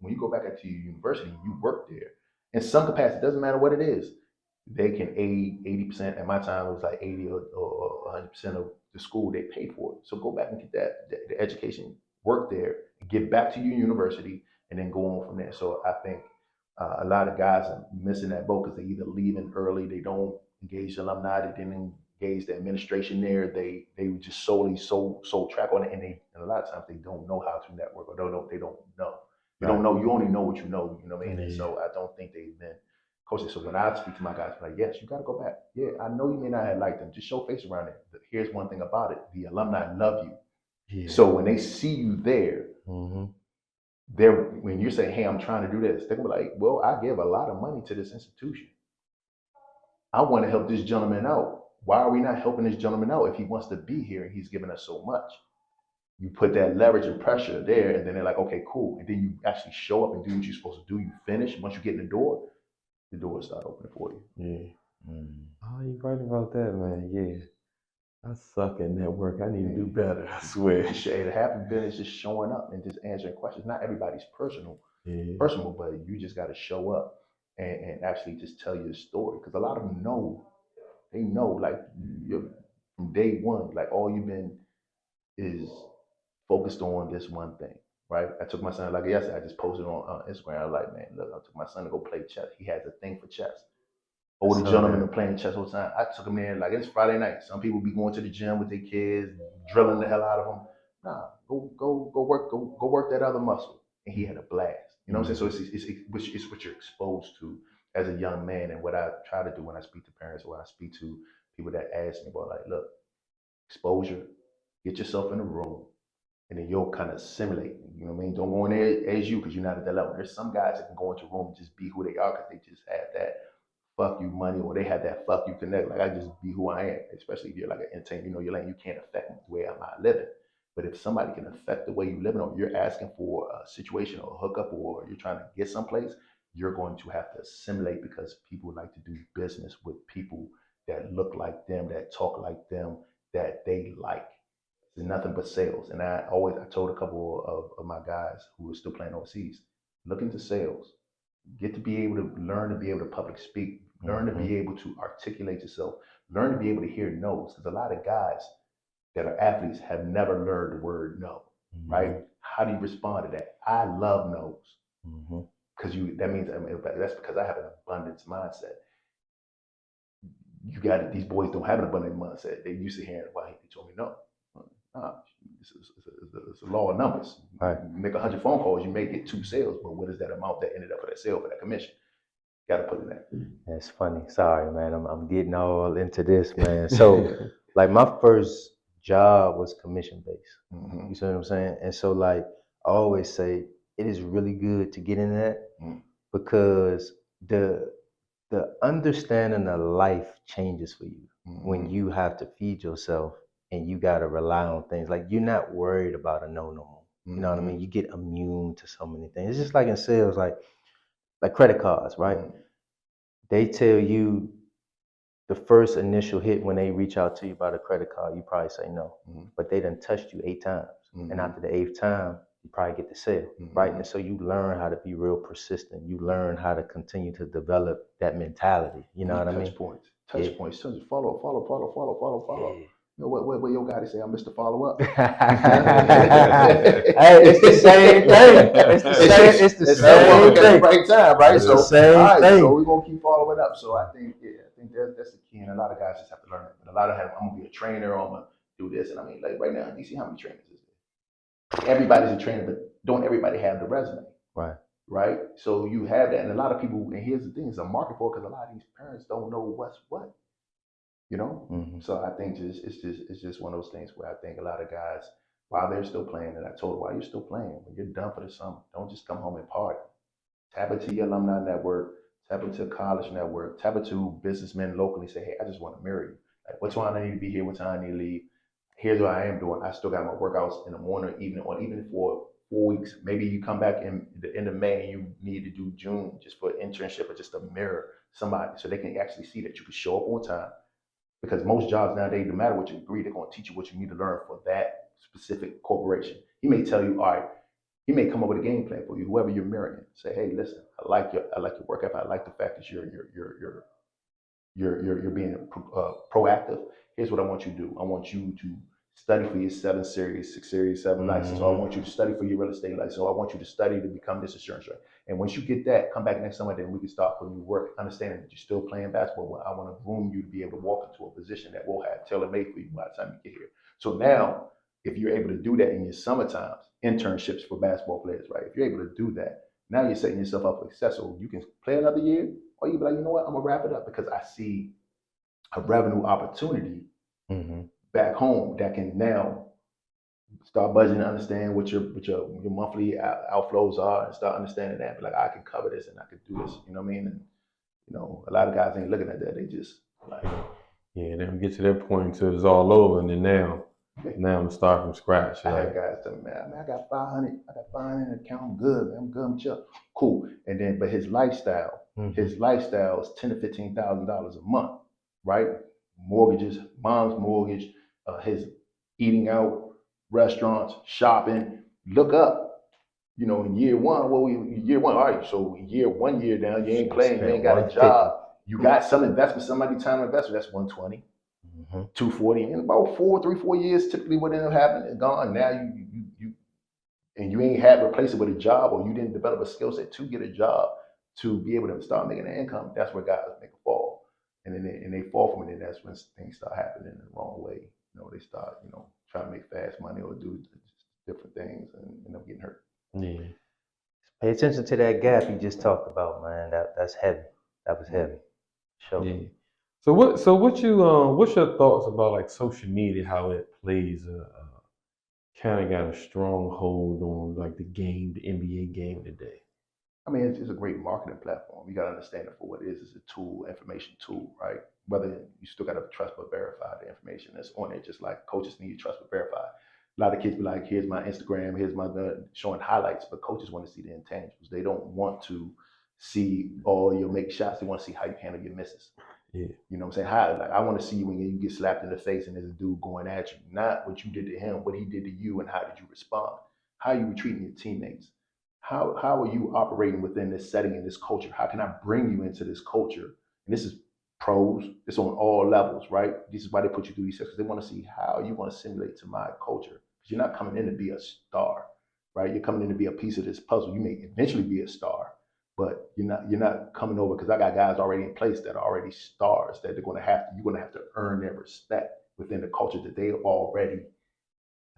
when you go back into your university, you work there in some capacity. It doesn't matter what it is. They can aid 80%. At my time, it was like 80 or 100% of the school they pay for it. So go back and get the education, work there, get back to your university, and then go on from there. So I think a lot of guys are missing that boat because they either leaving early, they don't engage the alumni, they didn't engage the administration there. They just solely sold track on it, and a lot of times they don't know how to network or they don't know. You don't know. You only know what you know. You know what I mean? And so I don't think they've been coaches. So when I speak to my guys, I'm like, yes, you got to go back. Yeah, I know you may not have liked them. Just show face around it. But here's one thing about it: the alumni love you. Yeah. So when they see you there, they're when you're saying, "Hey, I'm trying to do this," they're gonna be like, "Well, I give a lot of money to this institution. I want to help this gentleman out. Why are we not helping this gentleman out if he wants to be here and he's giving us so much?" You put that leverage and pressure there, and then they're like, "Okay, cool." And then you actually show up and do what you're supposed to do. You finish. Once you get in the doors start opening for you. Yeah. Oh, you're right about that, man. Yeah. I suck at network. I need to do better. I swear. The half of it is just showing up and just answering questions. Not everybody's personal, but you just got to show up and actually just tell your story. Because a lot of them know, they know, like you're, from day one, like all you've been is focused on this one thing, right? I took my son, like yesterday, I just posted on Instagram. I was like, man, look, I took my son to go play chess. He has a thing for chess. Older gentlemen are playing chess all the time. I took him in, like it's Friday night. Some people be going to the gym with their kids, drilling the hell out of them. Nah, go work that other muscle. And he had a blast. You know what I'm saying? So it's what you're exposed to as a young man. And what I try to do when I speak to parents or when I speak to people that ask me about, like, look, exposure, get yourself in a room, and then you'll kind of simulate. You know what I mean? Don't go in there as you because you're not at that level. There's some guys that can go into a room and just be who they are because they just have that fuck you money, or they have that fuck you connect. Like I just be who I am, especially if you're like an entertainer, you know, you're like, you can't affect the way I'm not living. But if somebody can affect the way you living, or you're asking for a situation or a hookup, or you're trying to get someplace, you're going to have to assimilate because people like to do business with people that look like them, that talk like them, that they like. It's nothing but sales. And I told a couple of my guys who are still playing overseas, look into sales. Get to be able to learn to be able to public speak, learn to be able to articulate yourself, learn to be able to hear no's. Because a lot of guys that are athletes have never learned the word no, right? How do you respond to that? I love no's because that means that's because I have an abundance mindset. You got it. These boys don't have an abundant mindset. They used to hearing, "Well, he told me no." It's a law of numbers. Right. You make 100 phone calls, you may get 2 sales, but what is that amount that ended up for that sale, for that commission? Got to put in that. That's funny. Sorry, man. I'm getting all into this, man. So, like, my first job was commission based. You see what I'm saying? And so, like, I always say it is really good to get in that because the understanding of life changes for you when you have to feed yourself and you got to rely on things. Like, you're not worried about a no more. You know what I mean? You get immune to so many things. It's just like in sales, like credit cards, right? They tell you the first initial hit when they reach out to you about a credit card, you probably say no. But they done touched you 8 times. And after the 8th time, you probably get the sale, right? And so you learn how to be real persistent. You learn how to continue to develop that mentality. You know what I mean? Touch points. Follow. Yeah. You know what your guy say? I'm Mr. Follow Up. Hey, it's the same thing. It's the same thing. At the right time, right? It's the same thing. So we're gonna keep following up. So I think that's the key, and a lot of guys just have to learn it. But a lot of them, I'm gonna be a trainer, or I'm gonna do this, and I mean, like right now, you see how many trainers is there? Everybody's a trainer, but don't everybody have the resume? Right. So you have that, and a lot of people. And here's the thing: it's a market for it because a lot of these parents don't know what's what. You know, so I think it's just one of those things where I think a lot of guys, while they're still playing, and I told them, while you're still playing, when you're done for the summer, don't just come home and party. Tap into your alumni network, tap into a college network, tap into businessmen locally. Say, hey, I just want to marry you. Like, what time I need to be here? What time I need to leave? Here's what I am doing. I still got my workouts in the morning, evening, or even for 4 weeks. Maybe you come back in the end of May and you need to do June just for an internship or just to mirror somebody so they can actually see that you can show up on time. Because most jobs nowadays, no matter what you agree, they're going to teach you what you need to learn for that specific corporation. He may tell you, all right, he may come up with a game plan for you, whoever you're marrying. Say, hey, listen, I like your work ethic. I like the fact that you're being proactive. Here's what I want you to do. I want you to study for your 7 series, 6 series, 7 license. So I want you to study for your real estate license. So I want you to study to become this insurance rep. And once you get that, come back next summer, then we can start putting you work, understanding that you're still playing basketball. Well, I want to groom you to be able to walk into a position that will have tailor-made for you by the time you get here. So now, if you're able to do that in your summer times, internships for basketball players, right? If you're able to do that, now you're setting yourself up for success. So you can play another year, or you be like, you know what, I'm gonna wrap it up because I see a revenue opportunity back home that can now start budgeting and understand what your monthly outflows are and start understanding that. But like, I can cover this and I can do this. You know what I mean? And a lot of guys ain't looking at that. They just like, yeah, then we get to that point until it's all over, and then now I'm starting from scratch. I had guys tell me, man, I got 500 in the account. I'm good, man. I'm good. I'm chill. Cool. And then, but his lifestyle is $10,000 to $15,000 a month, right? Mortgages, mom's mortgage, his eating out, restaurants, shopping. Look up, in year one, all right, so one year down, you ain't playing, you ain't got a job. You got some investment, somebody time to invest, that's 120, 240. In about 4 years, typically what ended up happening is gone. Now you ain't had to replace it with a job, or you didn't develop a skill set to get a job to be able to start making an income. That's where guys make a fall. And then they fall from it, and that's when things start happening in the wrong way. They start, trying to make fast money or do different things and end up getting hurt. Yeah. Pay attention to that gap you just talked about, man. That's heavy. That was heavy. Sure. Yeah. So what's your thoughts about like social media, how it plays kind of got a strong hold on like the NBA game today? I mean, it's a great marketing platform. You got to understand it for what it is. It's a tool, information tool, right? Whether you still got to trust but verify the information that's on it, just like coaches need to trust but verify. A lot of kids be like, here's my Instagram, here's my showing highlights, but coaches want to see the intangibles. They don't want to see you'll make shots. They want to see how you handle your misses. Yeah. You know what I'm saying? I want to see you when you get slapped in the face and there's a dude going at you, not what you did to him, what he did to you, and how did you respond? How are you treating your teammates? How are you operating within this setting and this culture? How can I bring you into this culture? And this is pros. It's on all levels, right? This is why they put you through these steps, because they want to see how you want to simulate to my culture. Because you're not coming in to be a star, right? You're coming in to be a piece of this puzzle. You may eventually be a star, but you're not coming over because I got guys already in place that are already stars that you're going to have to earn their respect within the culture that they already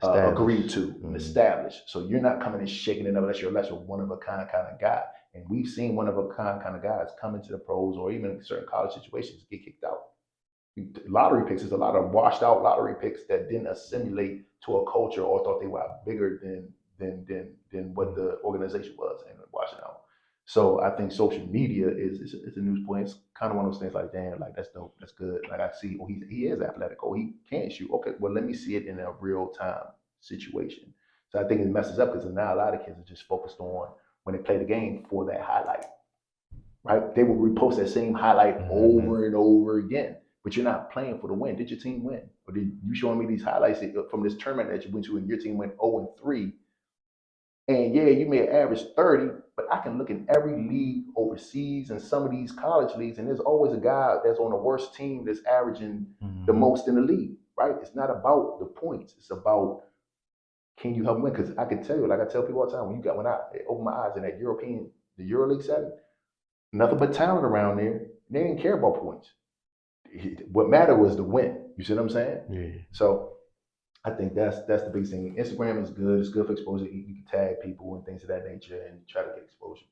agreed to and established. So you're not coming and shaking it up unless you're a one of a kind of guy. And we've seen one of a kind of guys come into the pros or even certain college situations get kicked out. Lottery picks, there's a lot of washed out lottery picks that didn't assimilate to a culture or thought they were bigger than what the organization was and washing out. So I think social media is a news point. It's kind of one of those things like, damn, like that's dope, that's good. Like I see, he is athletic. Oh, he can shoot. Okay, well let me see it in a real time situation. So I think it messes up because now a lot of kids are just focused on when they play the game for that highlight, right? They will repost that same highlight over and over again. But you're not playing for the win. Did your team win? Or did you showing me these highlights from this tournament that you went to and your team went 0-3? And yeah, you may average 30, but I can look in every league overseas and some of these college leagues, and there's always a guy that's on the worst team that's averaging the most in the league, right? It's not about the points. It's about, can you help win? Because I can tell you, like I tell people all the time, when I open my eyes in that the EuroLeague setting, nothing but talent around there. They didn't care about points. What mattered was the win. You see what I'm saying? Yeah. So I think that's the big thing. Instagram is good. It's good for exposure. You can tag people and things of that nature and try to get exposure,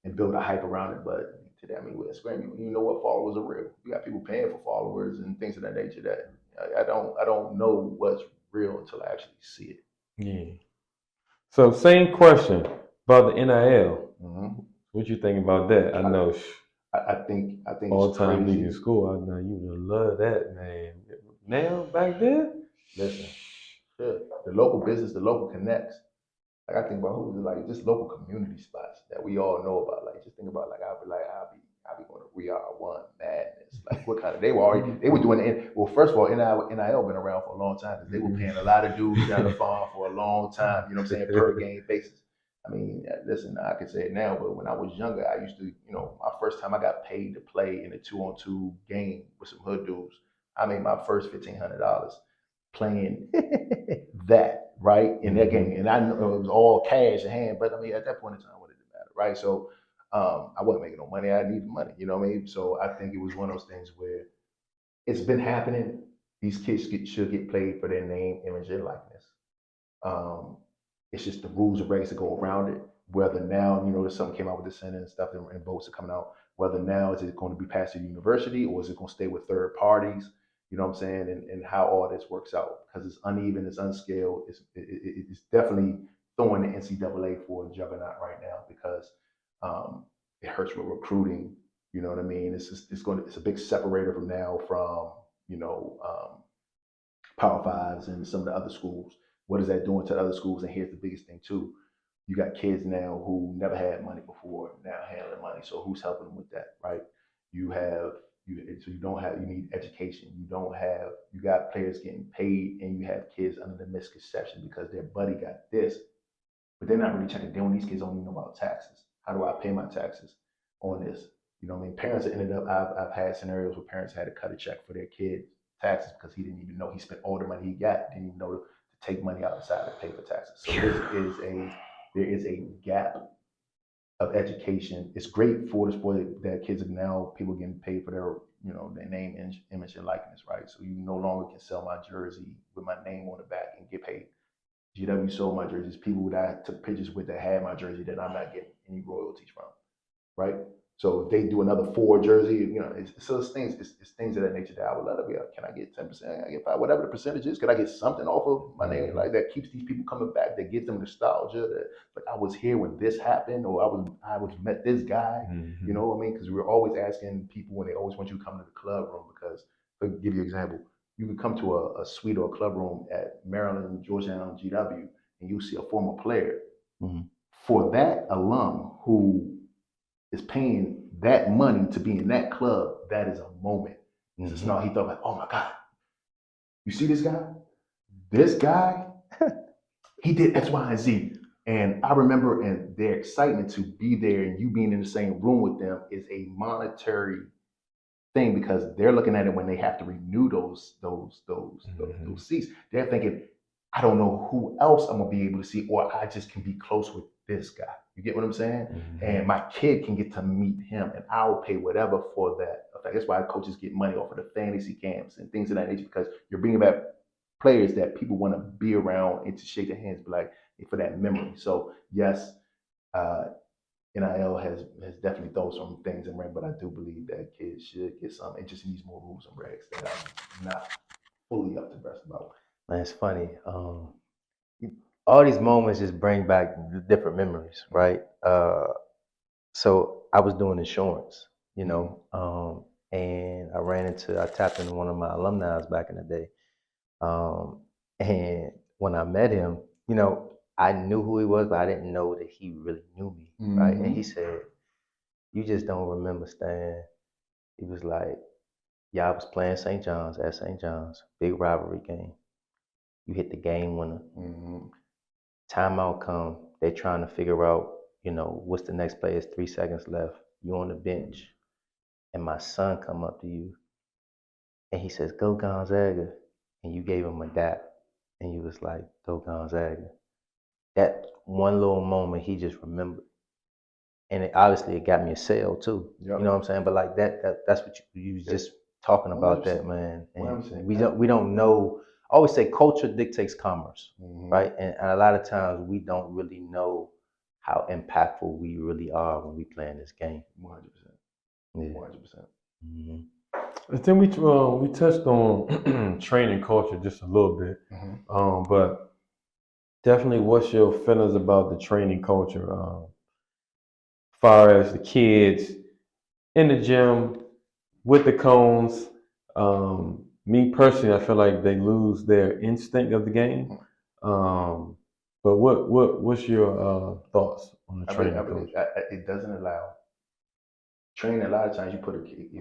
and build a hype around it. But today, I mean, with Instagram, you know what followers are real. You got people paying for followers and things of that nature. That I don't know what's real until I actually see it. Yeah. So same question about the NIL. What you think about that? I know. I think all it's time crazy. league in school. I know you would love that, man. Now back then, listen, the local business, the local connects. Like I think about just local community spots that we all know about. Like just think about I'll be going to VR1 Madness. Like what kind of they were doing it. Well, first of all, NIL been around for a long time because they were paying a lot of dudes down the farm for a long time. You know what I'm saying, per game basis. I mean, listen, I can say it now, but when I was younger, I used to, my first time I got paid to play in a 2-on-2 game with some hood dudes, I made my first $1,500. playing that, right, in that game. And I know it was all cash in hand, but I mean, at that point in time, what did it matter, right? So I wasn't making no money. I needed money, you know what I mean? So I think it was one of those things where it's been happening. These kids should get played for their name, image, and likeness. Um, it's just the rules and regs that go around it. Whether now, there's something came out with the Senate and stuff, and votes are coming out. Whether now is it going to be passed at university or is it going to stay with third parties? You know what I'm saying? And how all this works out because it's uneven, it's unscaled. It's definitely throwing the NCAA for a juggernaut right now because it hurts with recruiting. You know what I mean? It's a big separator from now from Power Fives and some of the other schools. What is that doing to the other schools? And here's the biggest thing too: you got kids now who never had money before now handling money. So who's helping them with that, right? You have so you don't have you need education. You got players getting paid, and you have kids under the misconception because their buddy got this, but they're not really checking. Then these kids don't even know about taxes. How do I pay my taxes on this? You know what I mean? Parents have ended up. I've had scenarios where parents had to cut a check for their kids taxes because he didn't even know he spent all the money he got. Didn't even know to take money outside to pay for taxes. So there is a gap of education. It's great for the sport that kids are now people getting paid for their name, image, and likeness, right? So you no longer can sell my jersey with my name on the back and get paid. GW sold my jerseys. People that I took pictures with that had my jersey that I'm not getting any royalties from, right? So if they do another 4 jersey, it's things of that nature that I would love to be. Can I get 10%? Can I get 5? Whatever the percentage is, can I get something off of my name like that keeps these people coming back? That gives them nostalgia. That like I was here when this happened, or I was met this guy. Mm-hmm. You know what I mean? Because we're always asking people when they always want you to come to the club room. Because I'll give you an example. You can come to a suite or a club room at Maryland, Georgetown, GW, and you see a former player. Mm-hmm. For that alum who is paying that money to be in that club, that is a moment. Mm-hmm. So now he thought like, oh my God, you see this guy? This guy, he did X, Y, and Z. And I remember and their excitement to be there and you being in the same room with them is a monetary thing because they're looking at it when they have to renew those seats. They're thinking, I don't know who else I'm gonna be able to see, or I just can be close with this guy. You get what I'm saying? Mm-hmm. And my kid can get to meet him, and I'll pay whatever for that. That's why coaches get money off of the fantasy camps and things of that nature because you're bringing back players that people want to be around and to shake their hands, be like for that memory. So yes, NIL has definitely thrown some things in ring, but I do believe that kids should get some. It just needs more rules and regs that I'm not fully up to breast about. Man, it's funny. All these moments just bring back different memories, right? So I was doing insurance, and I tapped into one of my alumni back in the day. And when I met him, I knew who he was, but I didn't know that he really knew me, right? And he said, "You just don't remember Stan." He was like, "Yeah, I was playing St. John's at St. John's, big rivalry game. You hit the game winner. Timeout come. They're trying to figure out, what's the next play? It's 3 seconds left. You on the bench, and my son come up to you, and he says, 'Go Gonzaga,' and you gave him a dap, and you was like, 'Go Gonzaga.'" That one little moment, he just remembered, and it got me a sale too. Yep. You know what I'm saying? But like that's what you was just talking about, that, man. And we don't know. I always say culture dictates commerce, right? And a lot of times we don't really know how impactful we really are when we play in this game. 100%. Yeah. 100%. I think we touched on training culture just a little bit, but definitely, what's your feelings about the training culture? Far as the kids in the gym with the cones. Me personally, I feel like they lose their instinct of the game. But what's your thoughts on the training culture? It doesn't allow training. A lot of times, if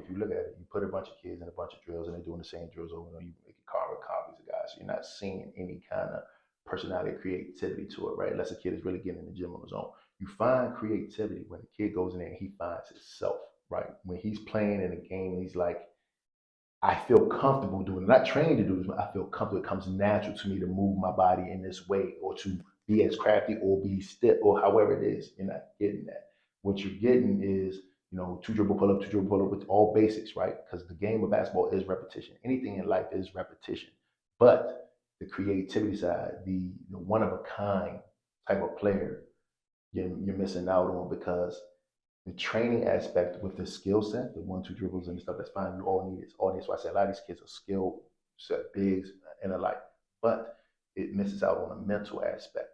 you look at it, you put a bunch of kids in a bunch of drills, and they're doing the same drills over and over. You make a carbon copies of guys, so you're not seeing any kind of personality, creativity to it, right? Unless a kid is really getting in the gym on his own. You find creativity when the kid goes in there and he finds himself, right? When he's playing in a game, he's like, I feel comfortable doing it. Not trained to do this, but I feel comfortable. It comes natural to me to move my body in this way or to be as crafty or be stiff or however it is. You're not getting that. What you're getting is, two dribble pull up, two dribble pull up with all basics, right? Because the game of basketball is repetition. Anything in life is repetition. But the creativity side, the one of a kind type of player, you're missing out on because the training aspect with the skill set, the 1-2 dribbles and stuff, that's fine. You all need it. All this. So I say a lot of these kids are skill set, bigs, and the like. But it misses out on the mental aspect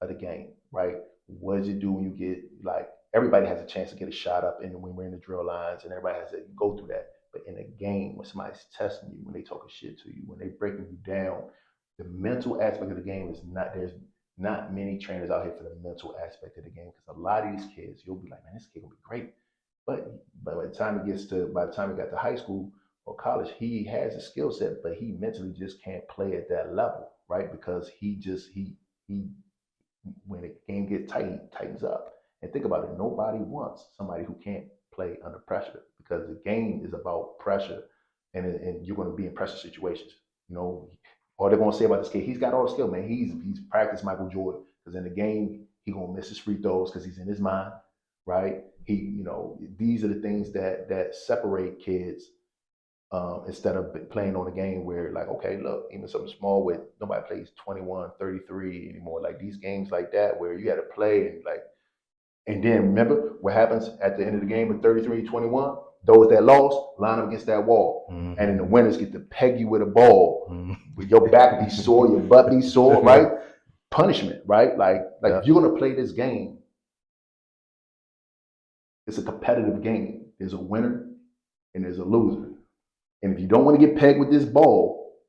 of the game, right? What does it do when you get like everybody has a chance to get a shot up and when we're in the drill lines and everybody has to go through that. But in a game, when somebody's testing you, when they talking shit to you, when they breaking you down, the mental aspect of the game is not there's not many trainers out here for the mental aspect of the game because a lot of these kids, you'll be like, man, this kid will be great. But by the time by the time he got to high school or college, he has a skill set, but he mentally just can't play at that level, right? Because he when the game gets tight, he tightens up. And think about it, nobody wants somebody who can't play under pressure because the game is about pressure, and you're going to be in pressure situations. You know, all they're going to say about this kid, he's got all the skill, man. He's practiced Michael Jordan because in the game he gonna miss his free throws because he's in his mind, right? These are the things that separate kids instead of playing on a game where like, okay, look, even something small with nobody plays 21, 33 anymore. Like these games like that where you got to play and then remember what happens at the end of the game with 33-21? Those that lost line up against that wall. Mm-hmm. And then the winners get to peg you with a ball. Mm-hmm. With your back be sore, your butt be sore, right? Punishment, right? Like if you're gonna play this game, it's a competitive game. There's a winner and there's a loser. And if you don't want to get pegged with this ball,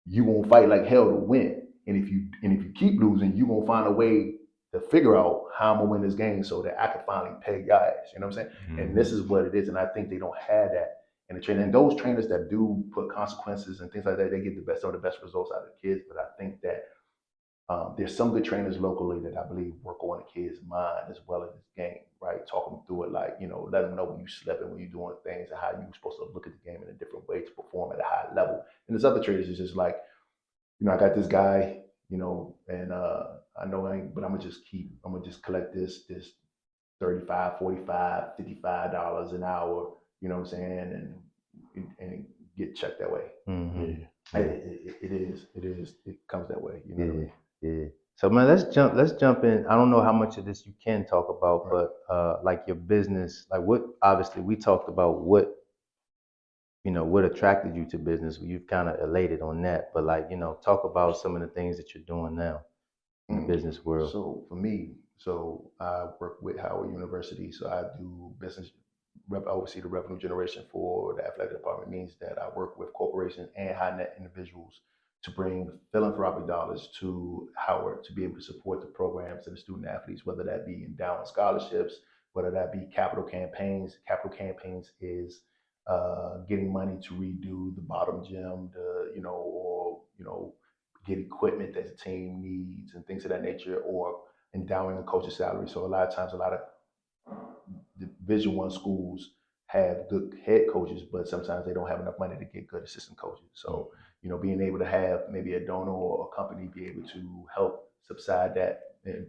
you won't fight like hell to win. And if you keep losing, you won't find a way to figure out how I'm gonna win this game so that I can finally peg your ass. You know what I'm saying? Mm-hmm. And this is what it is. And I think they don't have that in the training. And those trainers that do put consequences and things like that, they get some of the best results out of the kids. But I think that there's some good trainers locally that I believe work on the kid's mind as well as his game, right? Talk them through it, like, let them know when you slipping, when you're doing things, and how you're supposed to look at the game in a different way to perform at a high level. And there's other trainers that's just like, I got this guy, and I know I ain't, but I'm gonna just collect this $35, $45, $55 an hour, you know what I'm saying, and get checked that way. Mm-hmm. Yeah. It comes that way, you know. Yeah. Yeah. So man, let's jump in. I don't know how much of this you can talk about, right. But like your business, like what obviously we talked about what attracted you to business. You've kind of elated on that, but like, talk about some of the things that you're doing now in the business world. So for me, I work with Howard University. So I do business I oversee the revenue generation for the athletic department. It means that I work with corporations and high net individuals to bring philanthropic dollars to Howard to be able to support the programs and the student athletes, whether that be endowment scholarships, whether that be capital campaigns. Capital campaigns is getting money to redo the bottom gym, or get equipment that the team needs and things of that nature, or endowing a coach's salary. So a lot of times, a lot of Division I schools have good head coaches, but sometimes they don't have enough money to get good assistant coaches. So, being able to have maybe a donor or a company be able to help subside that and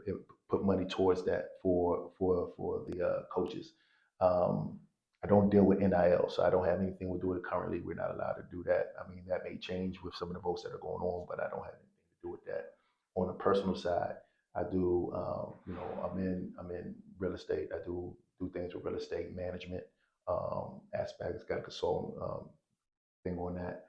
put money towards that for the coaches. I don't deal with NIL, so I don't have anything to do with it currently. We're not allowed to do that. I mean, that may change with some of the votes that are going on, but I don't have anything to do with that. On the personal side, I do, I'm in real estate. I do things with real estate management aspects. Got a consultant thing on that.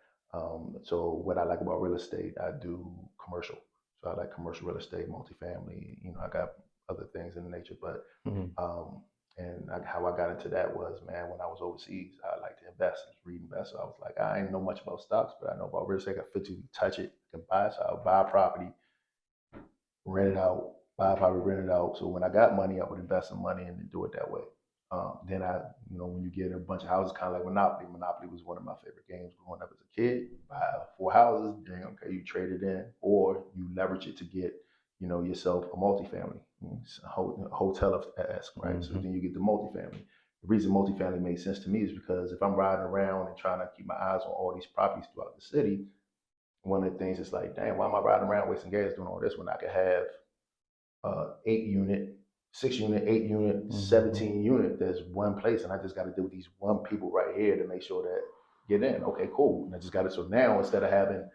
So what I like about real estate, I do commercial. So I like commercial real estate, multifamily. I got other things in the nature, but how I got into that was, man, when I was overseas, I like to invest, read invest. So I was like, I ain't know much about stocks, but I know about real estate. I can physically touch it, I can buy it. So I'll buy a property, rent it out, buy a property, rent it out. So when I got money, I would invest some money and then do it that way. Then when you get a bunch of houses, kind of like Monopoly. Monopoly was one of my favorite games growing up as a kid. Buy 4 houses, then okay, you trade it in, or you leverage it to get, yourself a multifamily, a hotel-esque, right? Mm-hmm. So then you get the multifamily. the reason multifamily made sense to me is because if I'm riding around and trying to keep my eyes on all these properties throughout the city, one of the things is like, damn, why am I riding around wasting gas doing all this when I could have 8 unit, 6 unit, 8 unit, 17 unit? There's one place, and I just got to deal with these one people right here to make sure that get in. Okay, cool. And I just got it. So now instead of having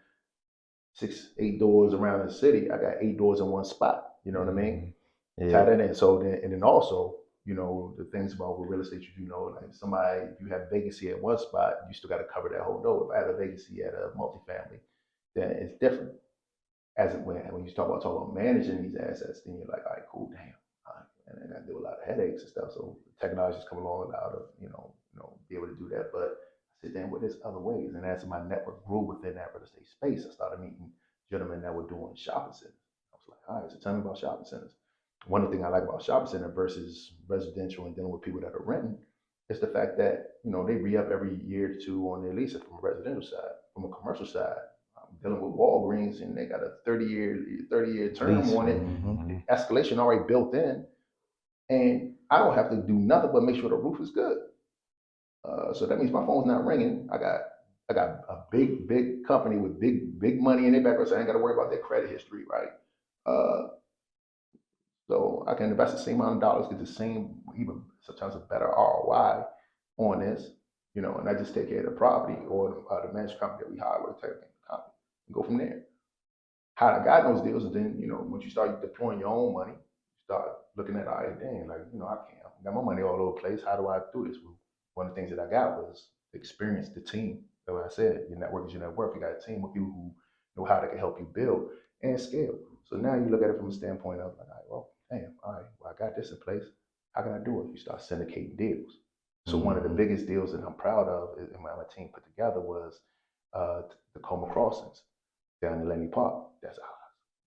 6, 8 doors around the city, I got 8 doors in one spot. You know what I mean? Yeah. Tie that in. So then, and then also, the things about with real estate, like somebody, if you have vacancy at one spot, you still got to cover that whole door. If I have a vacancy at a multifamily, then it's different. As when you talk about managing these assets, then you're like, all right, cool, damn. And I deal with a lot of headaches and stuff. So technology's come along allowed to, be able to do that. But I said, damn, well, there's other ways. And as my network grew within that real estate space, I started meeting gentlemen that were doing shopping centers. I was like, all right, so tell me about shopping centers. One of the things I like about shopping center versus residential and dealing with people that are renting is the fact that, they re-up every year or two on their leases from a residential side. From a commercial side, I'm dealing with Walgreens and they got a 30-year term Lease. on it, Mm-hmm. escalation already built in, and I don't have to do nothing but make sure the roof is good. So that means my phone's not ringing. I got a big company with big money in their background, so I ain't got to worry about their credit history, right? Uh, so I can invest the same amount of dollars, get the same, even sometimes a better ROI on this, and I just take care of the property or the management company that we hire with, take the company, and go from there. How I got those deals, and then once you start deploying your own money, you start looking at, all right, dang, like I got my money all over the place. How do I do this? Well, one of the things that I got was experience, the team. That's what I said. Your network is your net worth. You got a team of people who know how they can help you build and scale. So now you look at it from a standpoint of like, all right, well, damn, all right, well, I got this in place. How can I do it? You start syndicating deals. So one of the biggest deals that I'm proud of and my team put together was the Coma Crossings down in Lenny Park. That's ours,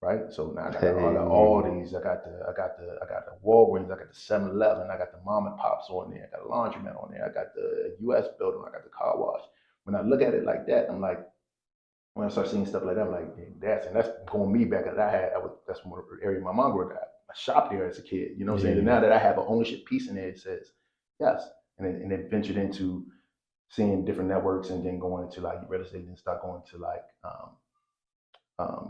right? So now I got all these. I got the Walgreens. I got the 7-Eleven. I got the mom and pops on there. I got a laundromat on there. I got the U.S. building. I got the car wash. When I look at it like that, I'm like, when I start seeing stuff like that, I'm like, that's going me back. That's one area my mom grew up. I shopped there as a kid. You know what I'm saying? And now that I have an ownership piece in there, it says yes. And then ventured into seeing different networks, and then going into like real estate, and start going to like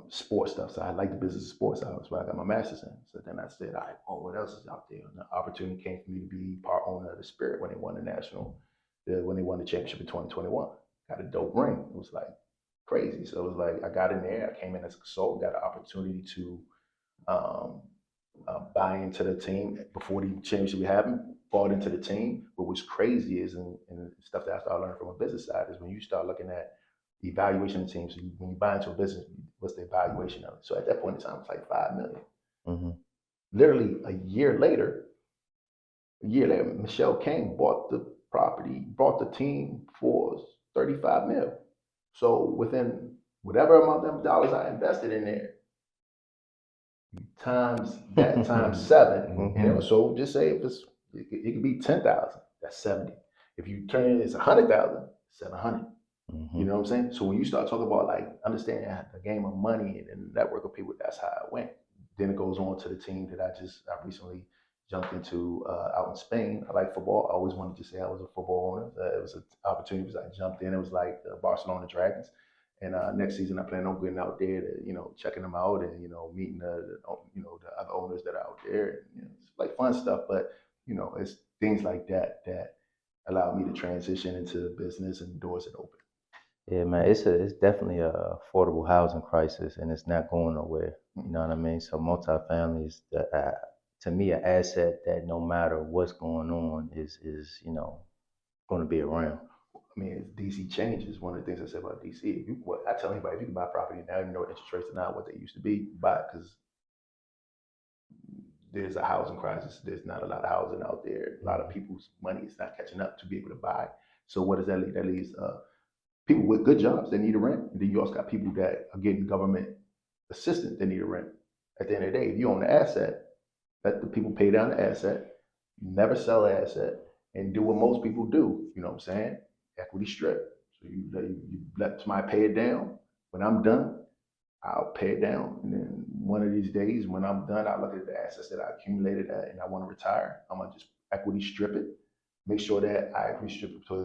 sports stuff. So I like the business of sports. That's why I got my master's in. So then I said, all right, what else is out there? And the opportunity came for me to be part owner of the Spirit when they won when they won the championship in 2021. Got a dope ring. It was like crazy. So it was like I got in there. I came in as a consultant, got an opportunity to buy into the team before the championship happened. Bought into the team. What was crazy is, and stuff that I started learning from a business side, is when you start looking at the evaluation of the team. So when you buy into a business, what's the evaluation of it? So at that point in time, it's like $5 million. Mm-hmm. Literally a year later, Michelle King bought the property, bought the team for 35 mil. So within whatever amount of dollars I invested in there, times that times 7. Mm-hmm. So just say if it could be 10,000, that's 70. If you turn it as 100,000, 700. Mm-hmm. You know what I'm saying? So when you start talking about like understanding the game of money and the network of people, that's how it went. Then it goes on to the team that I recently jumped into out in Spain. I like football. I always wanted to say I was a football owner. It was an opportunity because I jumped in. It was like the Barcelona Dragons. And next season, I plan on getting out there to, checking them out and, meeting the other owners that are out there. And, it's like fun stuff, but, it's things like that that allow me to transition into business and doors that open. Yeah, man, it's definitely a affordable housing crisis, and it's not going nowhere. You know what I mean? So multifamily is to me an asset that no matter what's going on is going to be around. I mean, as DC changes, one of the things I said about DC, I tell anybody, if you can buy property now, you know interest rates are not what they used to be, buy it, because there's a housing crisis. There's not a lot of housing out there. A lot of people's money is not catching up to be able to buy. So what does that leave? That leaves people with good jobs that need a rent. And then you also got people that are getting government assistance that need a rent. At the end of the day, if you own the asset, let the people pay down the asset, never sell the asset, and do what most people do. You know what I'm saying? Equity strip. So you let somebody pay it down. When I'm done, I'll pay it down. And then one of these days, when I'm done, I look at the assets that I accumulated and I want to retire. I'm going to just equity strip it make sure that I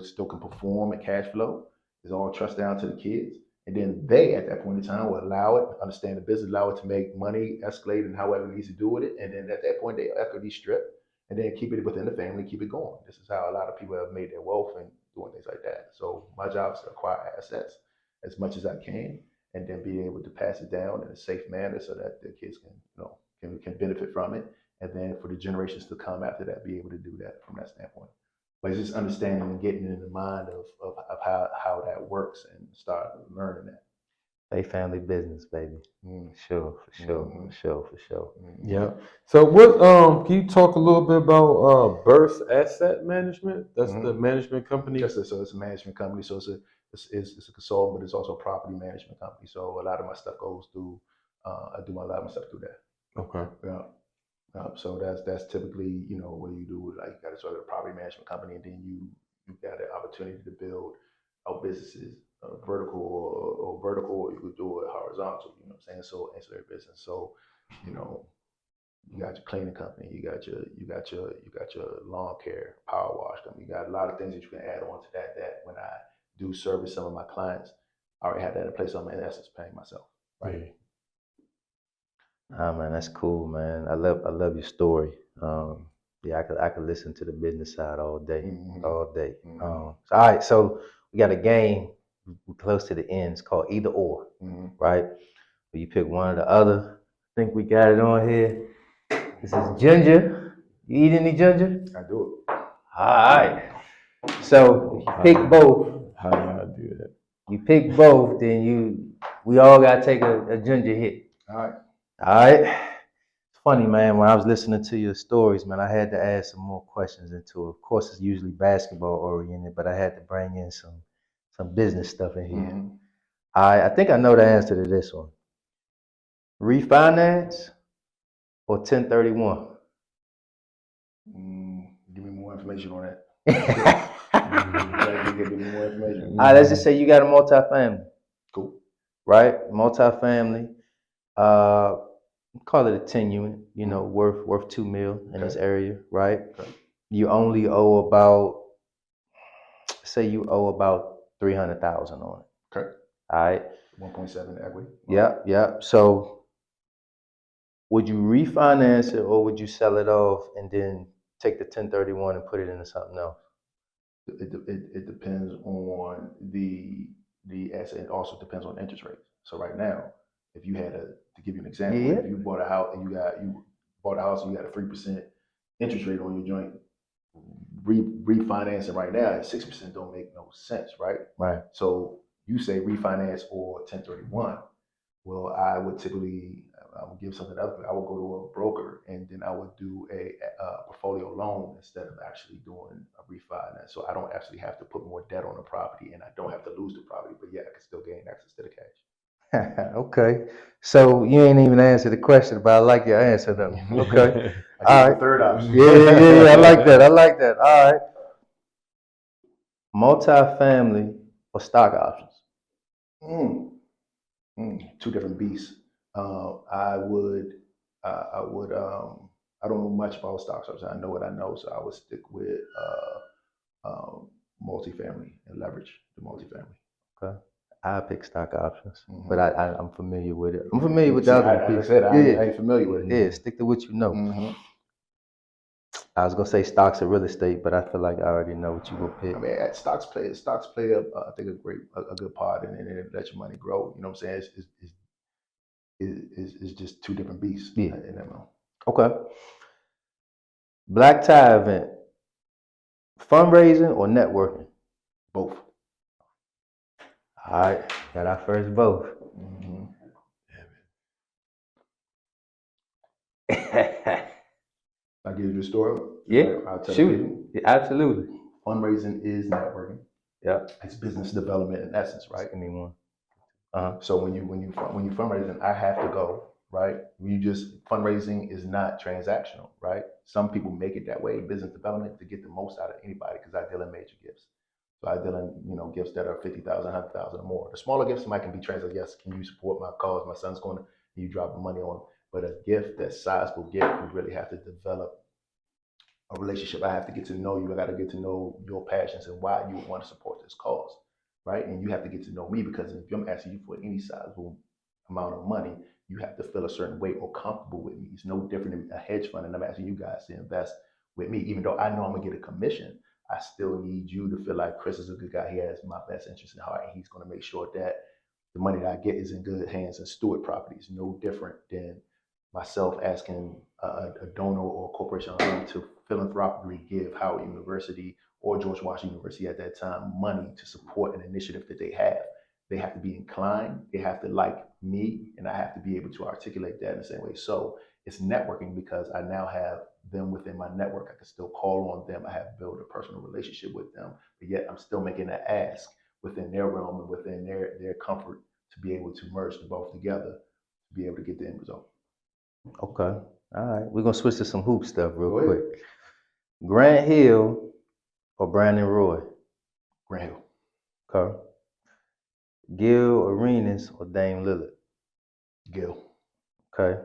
still can perform and cash flow. It's all trust down to the kids. And then they, at that point in time, will allow it, understand the business, allow it to make money, escalate, and however it needs to do with it. And then at that point, they equity strip and then keep it within the family, keep it going. This is how a lot of people have made their wealth and doing things like that. So my job is to acquire assets as much as I can, and then be able to pass it down in a safe manner so that the kids can, can benefit from it. And then for the generations to come after that, be able to do that from that standpoint. But it's just understanding and getting in the mind of how that works and start learning that. They family business, baby. Sure, for sure, for sure, for sure. Yeah. So what can you talk a little bit about Burst Asset Management? That's the management company. So it's a management company. So it's a consultant, but it's also a property management company. So a lot of my stuff goes through. I do a lot of my stuff through that. Okay. Yeah. So that's typically, what you do, like you got a sort of a property management company, and then you got an opportunity to build out businesses, vertical or vertical, or you could do it horizontal. You know what I'm saying? So ancillary business. So, you got your cleaning company, you got your lawn care, power wash company. You got a lot of things that you can add on to that. That when I do service some of my clients, I already have that in place. So I'm in essence paying myself. Right. Ah, man, that's cool, man. I love your story. Yeah, I could listen to the business side all day, all day. All right, so we got a game. We're close to the end. It's called either or, right? Where you pick one or the other. I think we got it on here. This is ginger. You eat any ginger? I do it. All right. So if you pick both. How do I do that? You pick both, then we all gotta take a ginger hit. All right. All right. It's funny, man. When I was listening to your stories, man, I had to add some more questions into it. Of course, it's usually basketball oriented, but I had to bring in some business stuff in here. I think I know the answer to this one. Refinance or 1031? Give me more information on that. Give me more information. All right, let's just say you got a multifamily. Cool. Right? Multifamily. Call it a 10 unit, worth $2 million in this area, right? Okay. You only owe about, say you owe about 300,000 on it. Okay. All right. 1.7 equity. Yep. So would you refinance it or would you sell it off and then take the 1031 and put it into something else? It depends on the asset. It also depends on interest rates. So right now, if you had to give you an example, if you bought a house and you bought a house and you got a 3% interest rate on your joint, refinancing right now at 6% don't make no sense, right? Right. So you say refinance or 1031. Well, I would give something else. I would go to a broker and then I would do a portfolio loan instead of actually doing a refinance. So I don't actually have to put more debt on the property and I don't have to lose the property, but yeah, I can still gain access to the cash. Okay. So you ain't even answered the question, but I like your answer though. Okay. All right. Third option. Yeah. I like that. All right. Multifamily or stock options? Two different beasts. I don't know much about stocks options. I know what I know, so I would stick with multifamily and leverage the multifamily. Okay. I pick stock options, but I'm familiar with it. I'm familiar with the other piece. I ain't familiar with it. Yeah, stick to what you know. I was gonna say stocks or real estate, but I feel like I already know what you gonna pick. I mean, stocks play I think a good part, and it lets your money grow. You know what I'm saying? It's just two different beasts. Yeah. In that moment. Okay. Black tie event, fundraising or networking? Both. All right, got our first both. I'll give you the story. Yeah, I'll tell shoot people. it. Yeah, absolutely. Fundraising is networking. Yep. It's business development in essence, right? Give me one. So when you fundraising, I have to go, right? Fundraising is not transactional, right? Some people make it that way, business development, to get the most out of anybody, because I deal in major gifts. So I deal in, gifts that are 50,000, 100,000 or more. The smaller gifts might can be transactional. Yes, can you support my cause? My son's going to, you drop the money on. But a gift, that sizable gift, you really have to develop a relationship. I have to get to know you. I got to get to know your passions and why you want to support this cause, right? And you have to get to know me, because if I'm asking you for any sizable amount of money, you have to feel a certain way or comfortable with me. It's no different than a hedge fund, and I'm asking you guys to invest with me. Even though I know I'm gonna get a commission, I still need you to feel like Chris is a good guy. He has my best interest in heart, and he's gonna make sure that the money that I get is in good hands and steward properties. No different than myself asking a donor or a corporation to philanthropically give Howard University or George Washington University at that time money to support an initiative that they have. They have to be inclined, they have to like me, and I have to be able to articulate that in the same way. So it's networking, because I now have them within my network. I can still call on them. I have built a personal relationship with them, but yet I'm still making an ask within their realm and within their comfort to be able to merge the both together to be able to get the end result. Okay. All right. We're gonna switch to some hoop stuff real Go ahead. quick. Grant Hill or Brandon Roy? Grant Hill. Okay. Gil Arenas or Dame Lillard? Gil. Okay.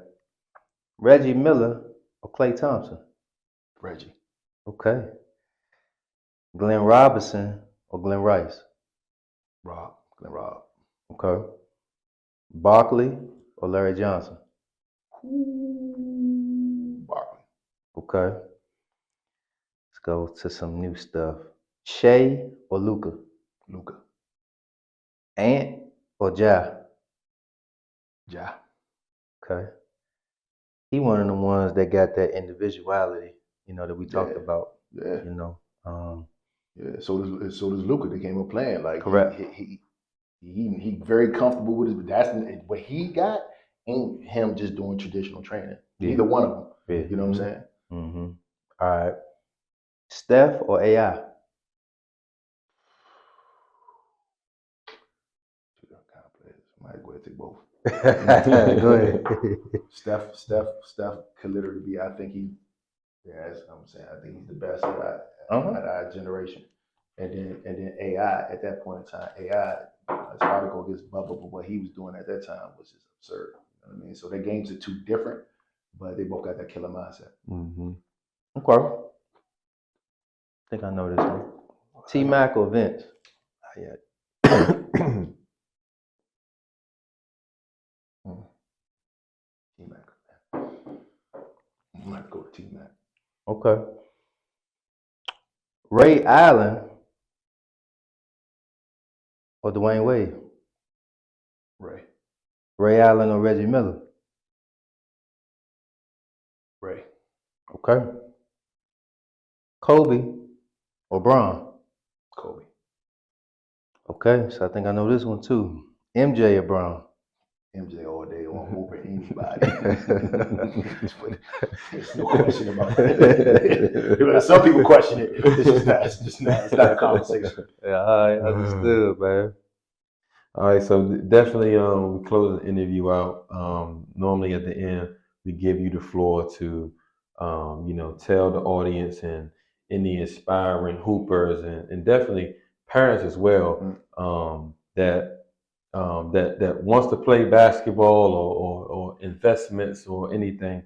Reggie Miller or Klay Thompson? Reggie. Okay. Glenn Robinson or Glenn Rice? Rob. Glenn Rob. Okay. Barkley or Larry Johnson? Barkley. Okay. Let's go to some new stuff. Shea or Luca? Luca. Ant or Ja? Ja. Okay. He one of the ones that got that individuality, that we talked about. Yeah. Yeah. So does Luca. They came up playing like Correct. He very comfortable with his. But that's what he got. Ain't him just doing traditional training. Yeah. Neither one of them. Yeah. You know what I'm saying? Mm-hmm. All right. Steph or AI? Two different kind of players. Might go ahead and take both. Go ahead. Steph could literally be. I think he. Yeah, that's what I'm saying. I think he's the best at our generation. And then AI at that point in time, AI, it's hard to go against Bubba, but what he was doing at that time was just absurd. You know what I mean? So their games are too different, but they both got that killer mindset. Mm-hmm. Okay. I think I know this one. T-Mac or Vince? Not yet. T-Mac. I'm gonna have to go with T-Mac. Okay. Ray Allen or Dwayne Wade? Ray. Ray Allen or Reggie Miller? Ray. Okay. Kobe or Bron? Kobe. Okay, so I think I know this one too. MJ or Bron? MJ all day on over anybody. There's no question about it. Some people question it. It's not a conversation. Yeah, I understood, man. All right, so definitely we close the interview out. Normally at the end, we give you the floor to tell the audience and any inspiring hoopers and definitely parents as well that wants to play basketball or investments or anything.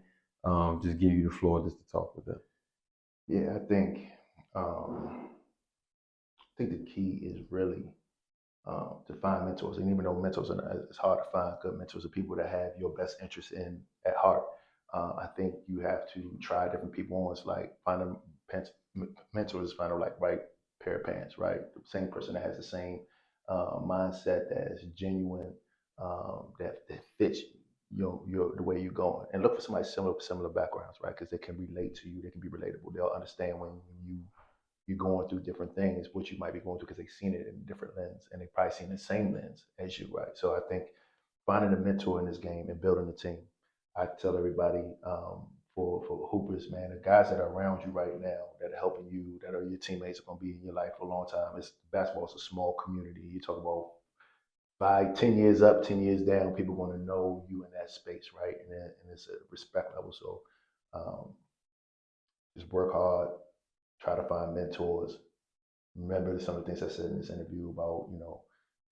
Just give you the floor just to talk with them. Yeah, I think the key is really to find mentors. And even though mentors it's hard to find good mentors or people that have your best interest at heart. I think you have to try different people on. It's like finding mentors, finding like right pair of pants, right? The same person that has the same mindset, that is genuine, that fits the way you're going. And look for somebody similar backgrounds, right? Because they can relate to you. They can be relatable. They'll understand when you're going through different things, what you might be going through, because they've seen it in a different lens, and they've probably seen the same lens as you, right? So I think finding a mentor in this game and building a team. I tell everybody for hoopers, man, the guys that are around you right now, that are helping you, that are your teammates, are going to be in your life for a long time. Basketball is a small community. You talk about 10 years up, 10 years down, people want to know you in that space, right? And it's a respect level. So just work hard, try to find mentors. Remember some of the things I said in this interview about,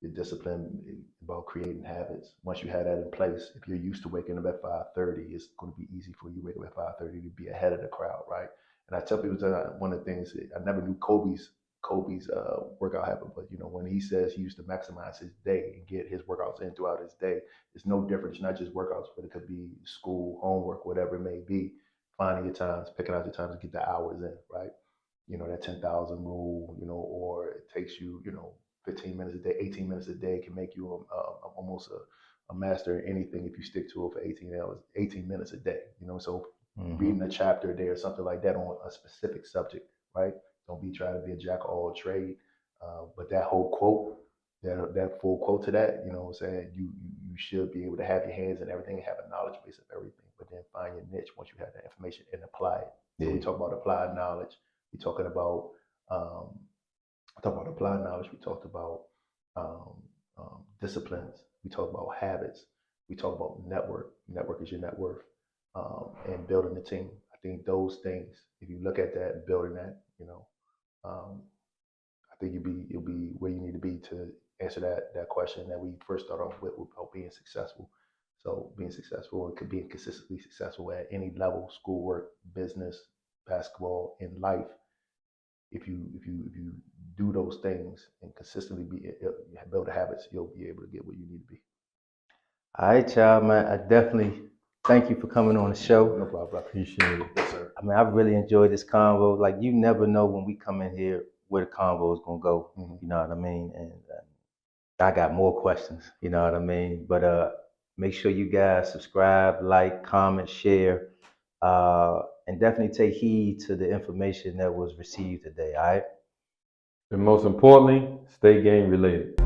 your discipline, about creating habits. Once you have that in place, if you're used to waking up at 5:30, it's going to be easy for you to wake up at 5:30 to be ahead of the crowd, right? And I tell people that one of the things I never knew Kobe's workout habit, but when he says he used to maximize his day and get his workouts in throughout his day, it's no different. It's not just workouts, but it could be school, homework, whatever it may be. Finding your times, picking out your times to get the hours in, right? That 10,000 rule, or it takes you, 15 minutes a day, 18 minutes a day can make you almost a master in anything if you stick to it for 18 hours, 18 minutes a day, so reading a chapter a day or something like that on a specific subject, right? Don't be trying to be a jack of all trade. But that whole quote, that full quote to that, what I'm saying, you should be able to have your hands in everything and have a knowledge base of everything, but then find your niche once you have that information and apply it. So we talk about applied knowledge. We're talking about applied knowledge. We talked about disciplines. We talk about habits. We talk about network. Network is your net worth, and building a team. I think those things, if you look at that and building that, I think you'll be where you need to be to answer that question that we first started off with about being successful. So being successful and being consistently successful at any level, schoolwork, business, basketball, in life. If you do those things and consistently build the habits, you'll be able to get where you need to be. All right, y'all, man. I definitely thank you for coming on the show. No problem. I Appreciate it. Yes, sir. I mean, I've really enjoyed this convo. Like, you never know when we come in here where the convo is gonna go. You know what I mean? And I got more questions. You know what I mean? But make sure you guys subscribe, like, comment, share, and definitely take heed to the information that was received today. All right. And most importantly, stay game related.